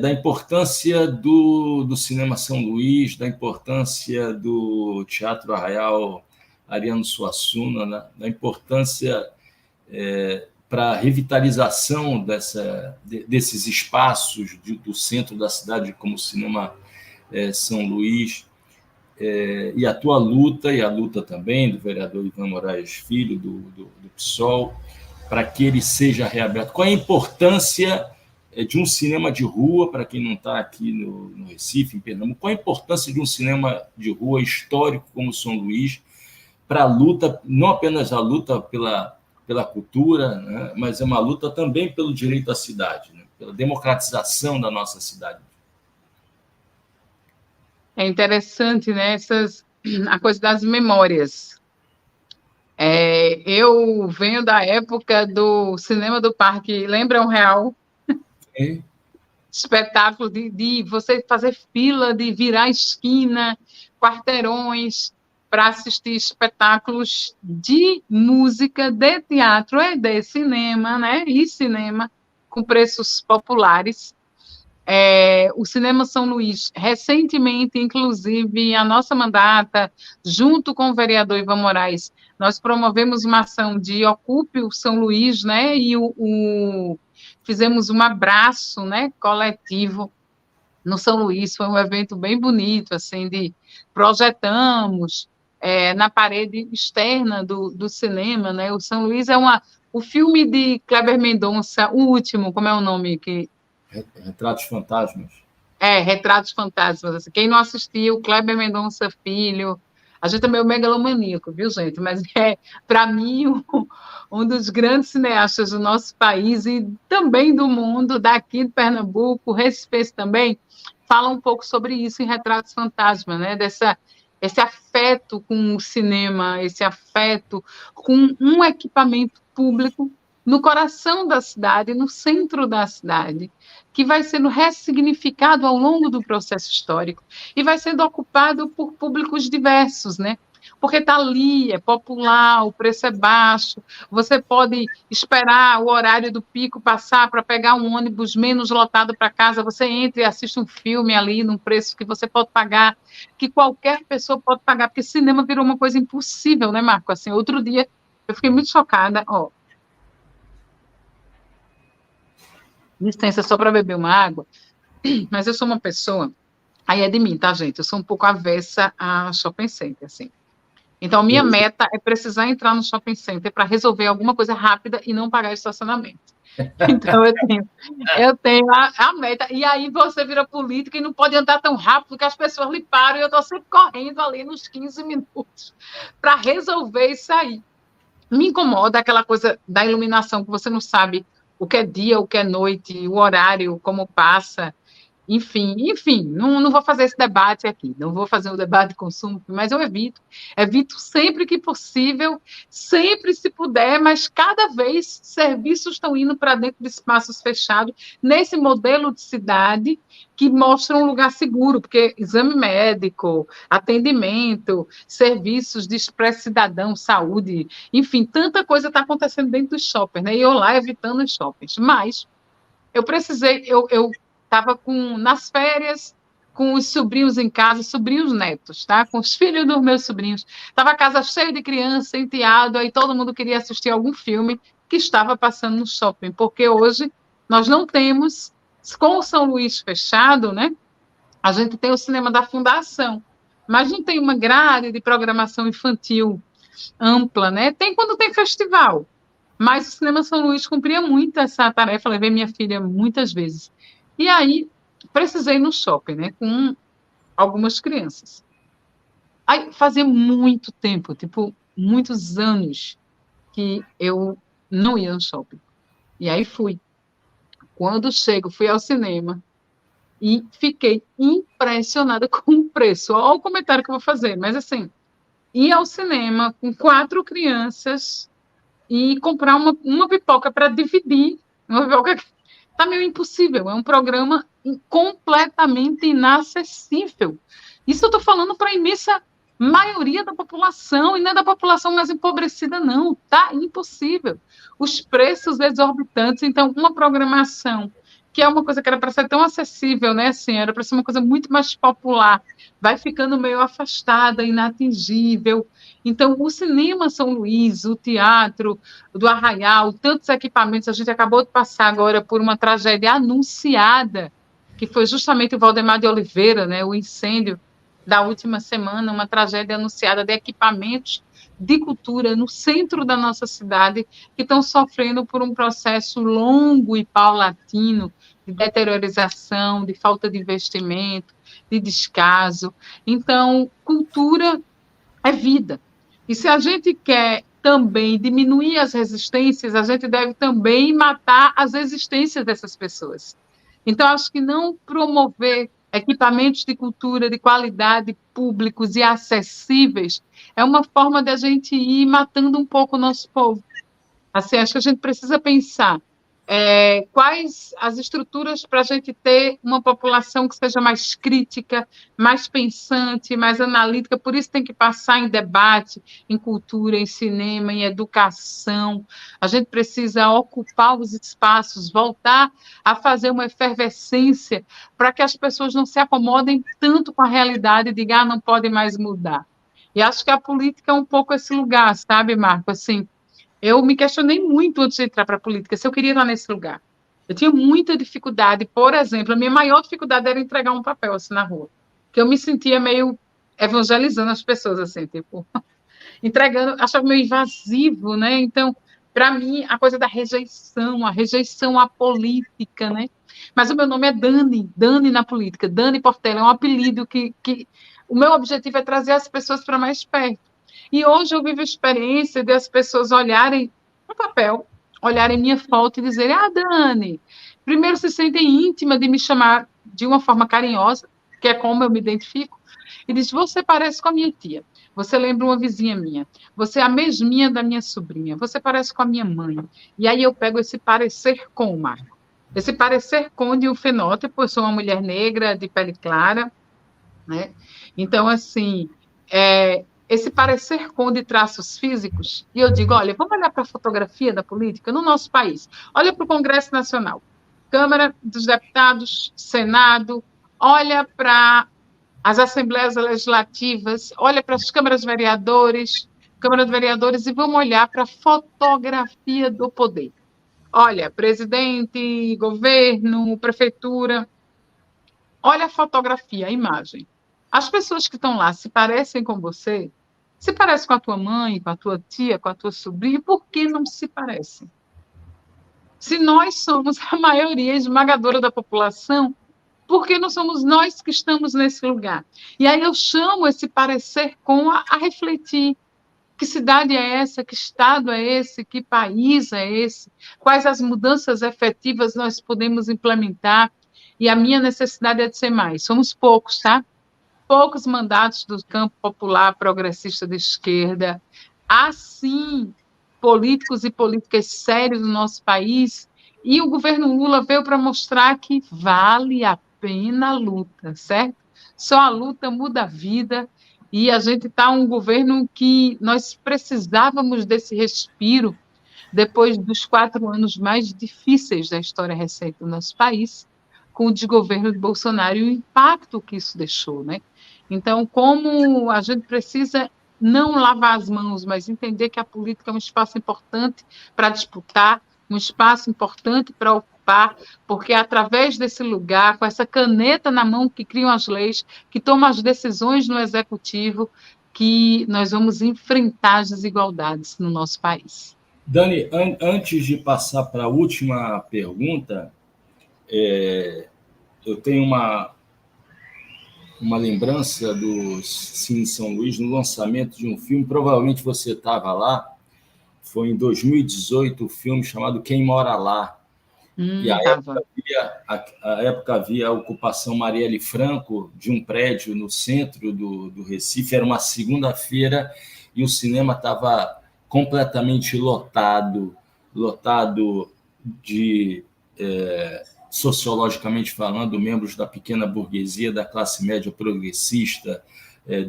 Da importância do Cinema São Luís, da importância do Teatro Arraial Ariano Suassuna, né? Da importância para a revitalização desses espaços do centro da cidade, como o Cinema São Luís, e a tua luta, e a luta também do vereador Ivan Moraes Filho, do PSOL, para que ele seja reaberto. Qual a importância de um cinema de rua, para quem não está aqui no Recife, em Pernambuco, qual a importância de um cinema de rua histórico como São Luís para a luta, não apenas a luta pela cultura, né, mas é uma luta também pelo direito à cidade, né, pela democratização da nossa cidade. É interessante, né, a coisa das memórias. Eu venho da época do Cinema do Parque, lembra um real? Espetáculo de você fazer fila, de virar esquina, quarteirões, para assistir espetáculos de música, de teatro e de cinema, né? E cinema, com preços populares. O Cinema São Luís, recentemente, inclusive, a nossa mandata, junto com o vereador Ivan Moraes, nós promovemos uma ação de Ocupe o São Luís, né, e fizemos um abraço, né, coletivo no São Luís. Foi um evento bem bonito, assim, projetamos na parede externa do cinema, né, o São Luís o filme de Kleber Mendonça, o último, como é o nome que... Retratos Fantasmas. Retratos Fantasmas. Assim. Quem não assistiu, Kleber Mendonça Filho, a gente é meio megalomaníaco, viu, gente? Mas para mim, um dos grandes cineastas do nosso país e também do mundo, daqui de Pernambuco, Recife também, fala um pouco sobre isso em Retratos Fantasmas, né? Esse afeto com o cinema, esse afeto com um equipamento público no coração da cidade, no centro da cidade, que vai sendo ressignificado ao longo do processo histórico e vai sendo ocupado por públicos diversos, né? Porque está ali, é popular, o preço é baixo, você pode esperar o horário do pico passar para pegar um ônibus menos lotado para casa, você entra e assiste um filme ali num preço que você pode pagar, que qualquer pessoa pode pagar, porque cinema virou uma coisa impossível, né, Marco? Assim, outro dia eu fiquei muito chocada, licença, só para beber uma água, mas eu sou uma pessoa, aí é de mim, tá, gente? Eu sou um pouco avessa a shopping center, assim. Então, minha meta é precisar entrar no shopping center para resolver alguma coisa rápida e não pagar estacionamento. Então, eu tenho a meta. E aí você vira política e não pode andar tão rápido que as pessoas lhe param e eu estou sempre correndo ali nos 15 minutos para resolver isso aí. Me incomoda aquela coisa da iluminação, que você não sabe o que é dia, o que é noite, o horário, como passa, enfim, não vou fazer esse debate aqui, não vou fazer um debate de consumo, mas eu evito sempre que possível, sempre se puder, mas cada vez serviços estão indo para dentro de espaços fechados, nesse modelo de cidade que mostra um lugar seguro, porque exame médico, atendimento, serviços de expresso cidadão, saúde, enfim, tanta coisa está acontecendo dentro dos shoppings, né? E eu lá evitando os shoppings, mas eu precisei, eu estava nas férias, com os sobrinhos em casa, sobrinhos netos, tá? Com os filhos dos meus sobrinhos. Estava a casa cheia de criança, enteado, aí todo mundo queria assistir algum filme que estava passando no shopping, porque hoje nós não temos, com o São Luís fechado, né? A gente tem o cinema da Fundação, mas não tem uma grade de programação infantil ampla, né? Tem quando tem festival, mas o Cinema São Luís cumpria muito essa tarefa, levei minha filha muitas vezes. E aí, precisei ir no shopping, né, com algumas crianças. Aí, fazia muito tempo, tipo, muitos anos, que eu não ia no shopping. E aí fui. Quando chego, fui ao cinema e fiquei impressionada com o preço. Olha o comentário que eu vou fazer, mas assim, ir ao cinema com 4 crianças e comprar uma pipoca para dividir, uma pipoca que está meio impossível, é um programa completamente inacessível. Isso eu estou falando para a imensa maioria da população, e não é da população mais empobrecida, não, está impossível. Os preços exorbitantes, então, uma programação que é uma coisa que era para ser tão acessível, né, assim, era para ser uma coisa muito mais popular, vai ficando meio afastada, inatingível. Então, o cinema São Luís, o teatro do Arraial, tantos equipamentos, a gente acabou de passar agora por uma tragédia anunciada, que foi justamente o Valdemar de Oliveira, né, o incêndio da última semana, uma tragédia anunciada de equipamentos de cultura no centro da nossa cidade que estão sofrendo por um processo longo e paulatino de deteriorização, de falta de investimento, de descaso. Então, cultura é vida. E se a gente quer também diminuir as resistências, a gente deve também matar as existências dessas pessoas. Então, acho que não promover equipamentos de cultura de qualidade, públicos e acessíveis, é uma forma de a gente ir matando um pouco o nosso povo. Assim, acho que a gente precisa pensar quais as estruturas para a gente ter uma população que seja mais crítica, mais pensante, mais analítica. Por isso tem que passar em debate, em cultura, em cinema, em educação. A gente precisa ocupar os espaços, voltar a fazer uma efervescência para que as pessoas não se acomodem tanto com a realidade e digam, não podem mais mudar. E acho que a política é um pouco esse lugar, sabe, Marco? Assim, eu me questionei muito antes de entrar para a política, se eu queria estar nesse lugar. Eu tinha muita dificuldade, por exemplo, a minha maior dificuldade era entregar um papel assim na rua, que eu me sentia meio evangelizando as pessoas, assim, tipo, entregando, achava meio invasivo, né? Então, para mim, a coisa da rejeição, a rejeição à política, né? Mas o meu nome é Dani, Dani na política, Dani Portela, é um apelido que o meu objetivo é trazer as pessoas para mais perto. E hoje eu vivo a experiência de as pessoas olharem no papel, olharem minha foto e dizerem, Dani, primeiro se sentem íntima de me chamar de uma forma carinhosa, que é como eu me identifico, e diz, você parece com a minha tia, você lembra uma vizinha minha, você é a mesminha da minha sobrinha, você parece com a minha mãe. E aí eu pego esse parecer com, Marco. Esse parecer com de um fenótipo, eu sou uma mulher negra, de pele clara, né? Então, assim, esse parecer com de traços físicos, e eu digo, olha, vamos olhar para a fotografia da política no nosso país. Olha para o Congresso Nacional, Câmara dos Deputados, Senado, olha para as assembleias legislativas, olha para as câmaras de vereadores, Câmara de Vereadores, e vamos olhar para a fotografia do poder. Olha, presidente, governo, prefeitura, olha a fotografia, a imagem. As pessoas que estão lá se parecem com você? Se parecem com a tua mãe, com a tua tia, com a tua sobrinha, por que não se parecem? Se nós somos a maioria esmagadora da população, por que não somos nós que estamos nesse lugar? E aí eu chamo esse parecer com a refletir. Que cidade é essa? Que estado é esse? Que país é esse? Quais as mudanças efetivas nós podemos implementar? E a minha necessidade é de ser mais. Somos poucos, tá? Poucos mandatos do campo popular progressista de esquerda. Há, sim, políticos e políticas sérios no nosso país. E o governo Lula veio para mostrar que vale a pena a luta, certo? Só a luta muda a vida. E a gente está um governo que nós precisávamos desse respiro depois dos 4 anos mais difíceis da história recente do nosso país, com o desgoverno de Bolsonaro e o impacto que isso deixou, né? Então, como a gente precisa não lavar as mãos, mas entender que a política é um espaço importante para disputar, um espaço importante para ocupar, porque é através desse lugar, com essa caneta na mão que criam as leis, que tomam as decisões no executivo, que nós vamos enfrentar as desigualdades no nosso país. Dani, antes de passar para a última pergunta, eu tenho uma lembrança do Cine São Luís no lançamento de um filme, provavelmente você estava lá, foi em 2018, o filme chamado Quem Mora Lá. E a época havia a ocupação Marielle Franco de um prédio no centro do Recife, era uma segunda-feira e o cinema estava completamente lotado de, sociologicamente falando, membros da pequena burguesia, da classe média progressista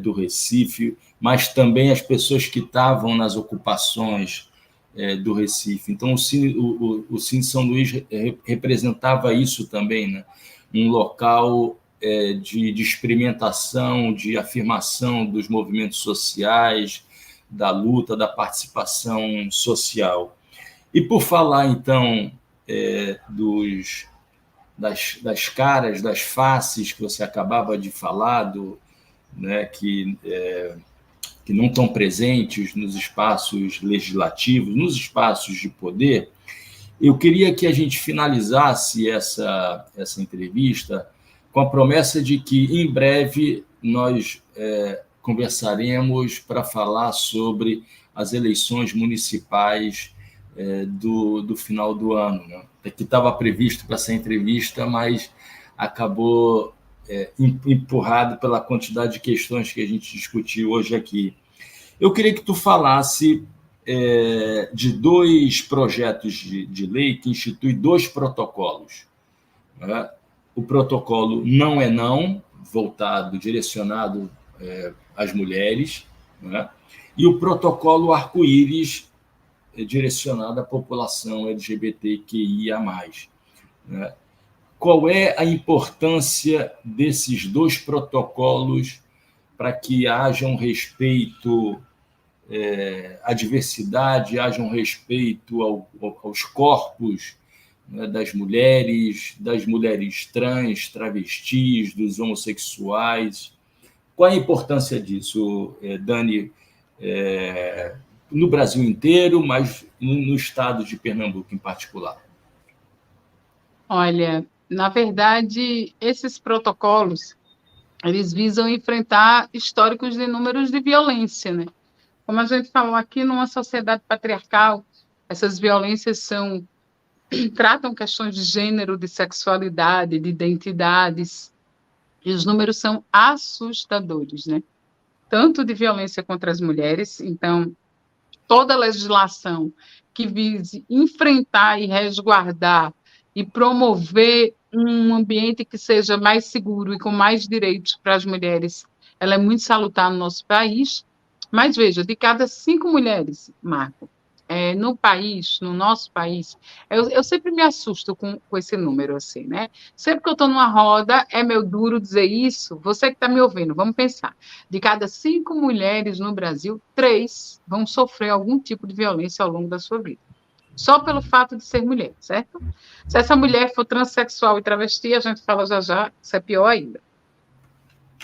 do Recife, mas também as pessoas que estavam nas ocupações do Recife. Então, o Cine São Luís representava isso também, né? Um local de experimentação, de afirmação dos movimentos sociais, da luta, da participação social. E por falar, então, das caras, das faces que você acabava de falar, né, que que não estão presentes nos espaços legislativos, nos espaços de poder, eu queria que a gente finalizasse essa entrevista com a promessa de que, em breve, nós conversaremos para falar sobre as eleições municipais do final do ano, né? Que estava previsto para essa entrevista, mas acabou empurrado pela quantidade de questões que a gente discutiu hoje aqui. Eu queria que tu falasse de 2 projetos de lei que instituem 2 protocolos, né? O protocolo Não é Não, voltado, direcionado às mulheres, né? E o protocolo Arco-Íris, direcionado à população LGBTQIA+, né? Qual é a importância desses 2 protocolos para que haja um respeito à diversidade, haja um respeito aos corpos, né, das mulheres trans, travestis, dos homossexuais? Qual a importância disso, Dani, no Brasil inteiro, mas no estado de Pernambuco em particular? Olha, na verdade, esses protocolos, eles visam enfrentar históricos de números de violência, né? Como a gente falou aqui, numa sociedade patriarcal, essas violências tratam questões de gênero, de sexualidade, de identidades, e os números são assustadores, né? Tanto de violência contra as mulheres, então, toda legislação que vise enfrentar e resguardar e promover um ambiente que seja mais seguro e com mais direitos para as mulheres, ela é muito salutar no nosso país. Mas veja, de cada 5 mulheres, Marco, no país, no nosso país, eu sempre me assusto com esse número, assim, né? Sempre que eu estou numa roda, é meio duro dizer isso. Você que está me ouvindo, vamos pensar. De cada 5 mulheres no Brasil, 3 vão sofrer algum tipo de violência ao longo da sua vida. Só pelo fato de ser mulher, certo? Se essa mulher for transexual e travesti, a gente fala já, isso é pior ainda.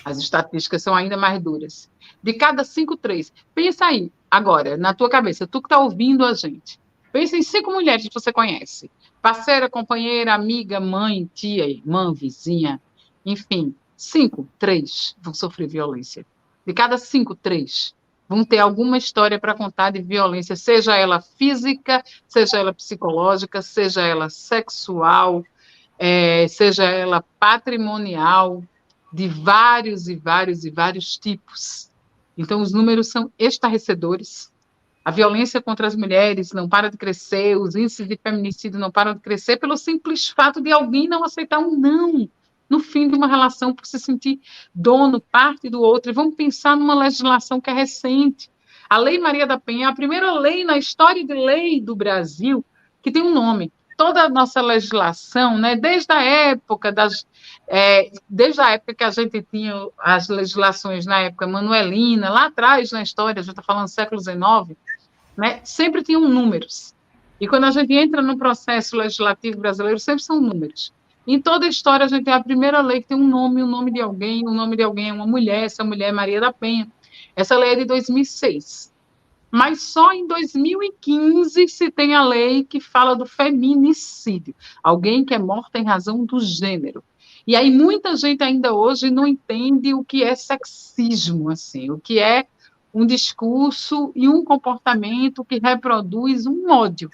As estatísticas são ainda mais duras. De cada 5, 3. Pensa aí, agora, na tua cabeça, tu que está ouvindo a gente. Pensa em 5 mulheres que você conhece. Parceira, companheira, amiga, mãe, tia, irmã, vizinha, enfim. 5, 3 vão sofrer violência. De cada 5, 3 vão ter alguma história para contar de violência, seja ela física, seja ela psicológica, seja ela sexual, seja ela patrimonial, de vários e vários e vários tipos. Então, os números são estarrecedores. A violência contra as mulheres não para de crescer, os índices de feminicídio não param de crescer pelo simples fato de alguém não aceitar um não no fim de uma relação por se sentir dono, parte do outro. E vamos pensar numa legislação que é recente. A Lei Maria da Penha é a primeira lei na história de lei do Brasil que tem um nome. Toda a nossa legislação, né, desde a época que a gente tinha as legislações na época manuelina, lá atrás na história, a gente está falando do século XIX, né, sempre tinham números. E quando a gente entra no processo legislativo brasileiro, sempre são números. Em toda a história, a gente tem a primeira lei que tem um nome de alguém, o nome de alguém é uma mulher, essa mulher é Maria da Penha. Essa lei é de 2006. Mas só em 2015 se tem a lei que fala do feminicídio, alguém que é morta em razão do gênero. E aí muita gente ainda hoje não entende o que é sexismo, assim, o que é um discurso e um comportamento que reproduz um ódio,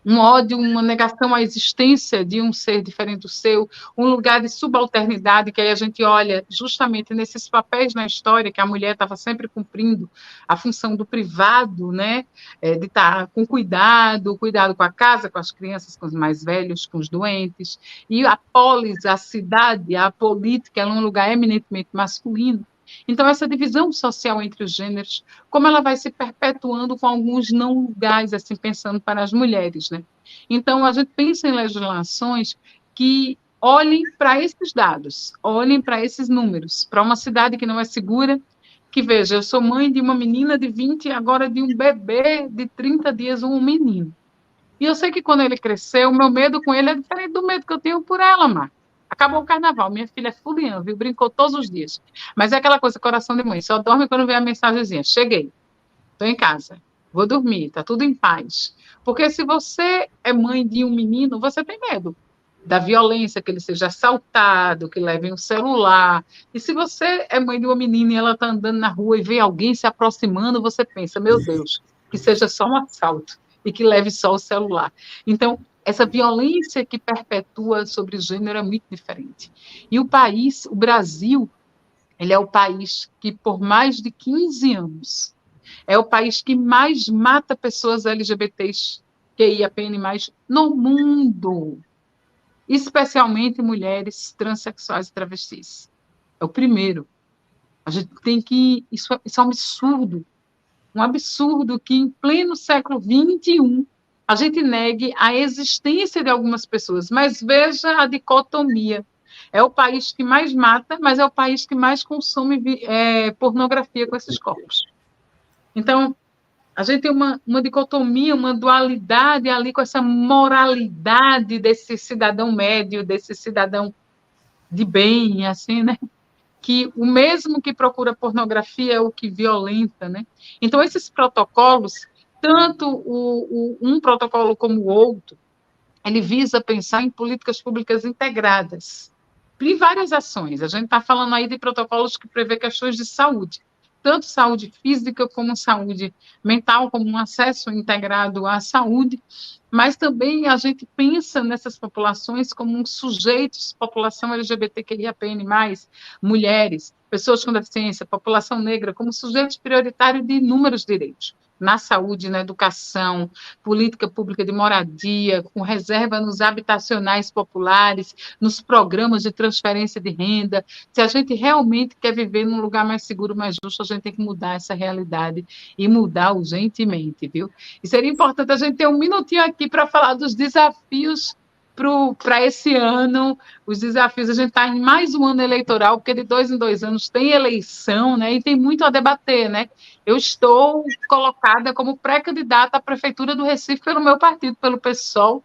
uma negação à existência de um ser diferente do seu, um lugar de subalternidade, que aí a gente olha justamente nesses papéis na história, que a mulher estava sempre cumprindo a função do privado, né, de estar com cuidado com a casa, com as crianças, com os mais velhos, com os doentes, e a polis, a cidade, a política, ela é um lugar eminentemente masculino. Então, essa divisão social entre os gêneros, como ela vai se perpetuando com alguns não lugares, assim, pensando para as mulheres, né? Então, a gente pensa em legislações que olhem para esses dados, olhem para esses números, para uma cidade que não é segura, que, veja, eu sou mãe de uma menina de 20 e agora de um bebê de 30 dias, um menino. E eu sei que quando ele crescer, o meu medo com ele é diferente do medo que eu tenho por ela, Mar. Acabou o carnaval, minha filha é fuliã, viu? Brincou todos os dias. Mas é aquela coisa, coração de mãe, só dorme quando vê a mensagenzinha. Cheguei, estou em casa, vou dormir, está tudo em paz. Porque se você é mãe de um menino, você tem medo da violência, que ele seja assaltado, que leve um celular. E se você é mãe de uma menina e ela está andando na rua e vê alguém se aproximando, você pensa, meu Deus, que seja só um assalto e que leve só o celular. Então, essa violência que perpetua sobre o gênero é muito diferente. E o país, o Brasil, ele é o país que, por mais de 15 anos, é o país que mais mata pessoas LGBTs, QIAPN+, no mundo, especialmente mulheres transexuais e travestis. É o primeiro. A gente tem que... Isso é um absurdo que, em pleno século XXI, a gente negue a existência de algumas pessoas. Mas veja a dicotomia. É o país que mais mata, mas é o país que mais consome pornografia com esses corpos. Então, a gente tem uma dicotomia, uma dualidade ali com essa moralidade desse cidadão médio, desse cidadão de bem, assim, né? Que o mesmo que procura pornografia é o que violenta, né? Então, esses protocolos, tanto um protocolo como o outro, ele visa pensar em políticas públicas integradas, em várias ações. A gente está falando aí de protocolos que prevê questões de saúde, tanto saúde física como saúde mental, como um acesso integrado à saúde, mas também a gente pensa nessas populações como sujeitos, população LGBTQIAPN+, mulheres, pessoas com deficiência, população negra, como sujeitos prioritários de inúmeros direitos, na saúde, na educação, política pública de moradia, com reserva nos habitacionais populares, nos programas de transferência de renda. Se a gente realmente quer viver num lugar mais seguro, mais justo, a gente tem que mudar essa realidade e mudar urgentemente, viu? E seria importante a gente ter um minutinho aqui para falar dos desafios para esse ano, os desafios. A gente está em mais um ano eleitoral, porque de 2 em 2 anos tem eleição, né? E tem muito a debater, né? Eu estou colocada como pré-candidata à Prefeitura do Recife pelo meu partido, pelo PSOL,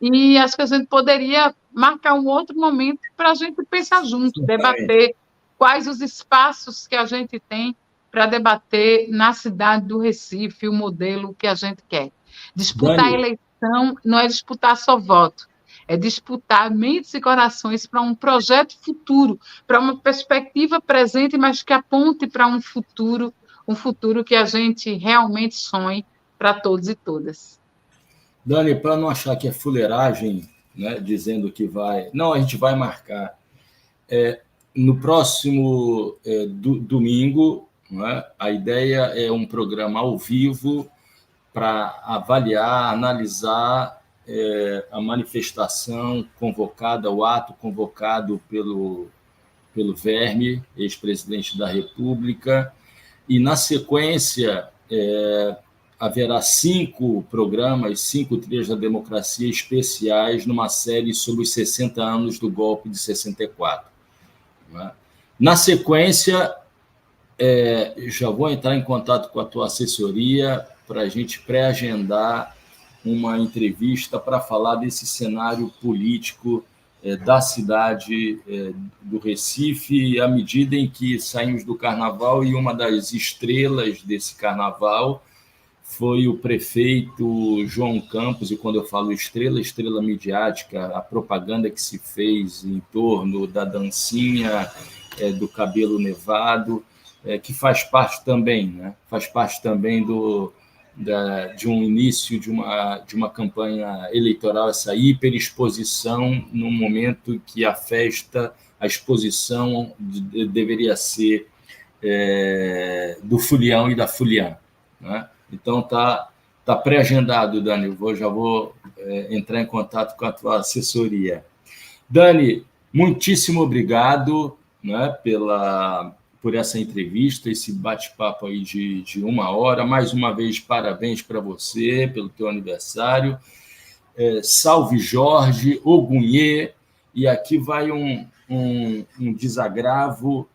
e acho que a gente poderia marcar um outro momento para a gente pensar junto, debater quais os espaços que a gente tem para debater na cidade do Recife, o modelo que a gente quer. Disputar a eleição não é disputar só voto, é disputar mentes e corações para um projeto futuro, para uma perspectiva presente, mas que aponte para um futuro que a gente realmente sonhe para todos e todas. Dani, para não achar que é fuleiragem, né, dizendo que vai... Não, a gente vai marcar. No próximo domingo, né, a ideia é um programa ao vivo para avaliar, analisar a manifestação convocada, o ato convocado pelo Verme, ex-presidente da República, e, na sequência, haverá 5 programas, 5 trilhas da democracia especiais numa série sobre os 60 anos do golpe de 64. Né? Na sequência, já vou entrar em contato com a tua assessoria para a gente pré-agendar uma entrevista para falar desse cenário político da cidade do Recife, à medida em que saímos do carnaval, e uma das estrelas desse carnaval foi o prefeito João Campos. E quando eu falo estrela, estrela midiática, a propaganda que se fez em torno da dancinha, do cabelo nevado, que faz parte também, né? Faz parte também de um início de uma campanha eleitoral, essa hiperexposição, num momento que a exposição deveria ser do fulião e da fuliã, né? Então, tá pré-agendado, Dani. Já vou entrar em contato com a tua assessoria. Dani, muitíssimo obrigado, né, por essa entrevista, esse bate-papo aí de 1 hora. Mais uma vez, parabéns para você pelo teu aniversário. Salve Jorge, Ogunhê, e aqui vai um desagravo,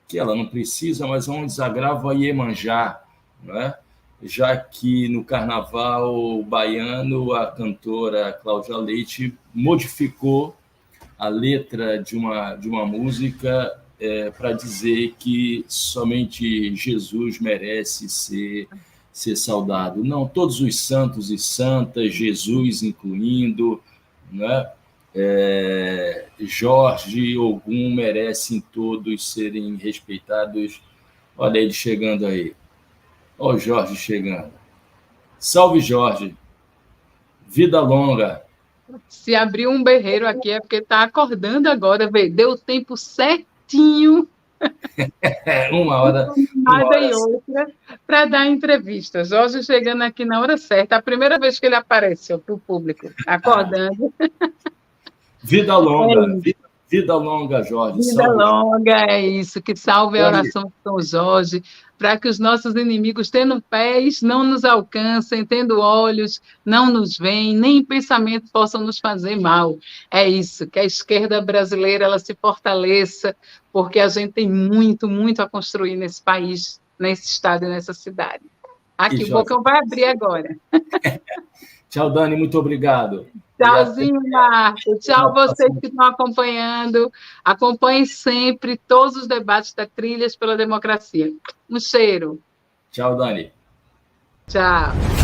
que ela não precisa, mas é um desagravo a Iemanjá, né? Já que no carnaval baiano a cantora Cláudia Leite modificou a letra de uma música para dizer que somente Jesus merece ser saudado. Não, todos os santos e santas, Jesus incluindo, né? Jorge, Ogum, merecem todos serem respeitados. Olha ele chegando aí. Olha o Jorge chegando. Salve, Jorge. Vida longa. Se abriu um berreiro aqui é porque está acordando agora, deu o tempo certinho. Uma hora e outra para dar entrevista. Jorge chegando aqui na hora certa, a primeira vez que ele apareceu para o público, acordando. Vida longa, vida longa, Jorge. Vida longa, é isso, que salve a oração de São Jorge, para que os nossos inimigos, tendo pés, não nos alcancem, tendo olhos, não nos veem, nem em pensamento possam nos fazer mal. É isso, que a esquerda brasileira ela se fortaleça, porque a gente tem muito, muito a construir nesse país, nesse estado e nessa cidade. Aqui, o Bocão vai abrir agora. Tchau, Dani, muito obrigado. Tchauzinho, Marco. Tchau, vocês que estão acompanhando. Acompanhem sempre todos os debates da Trilhas pela Democracia. Um cheiro. Tchau, Dani. Tchau.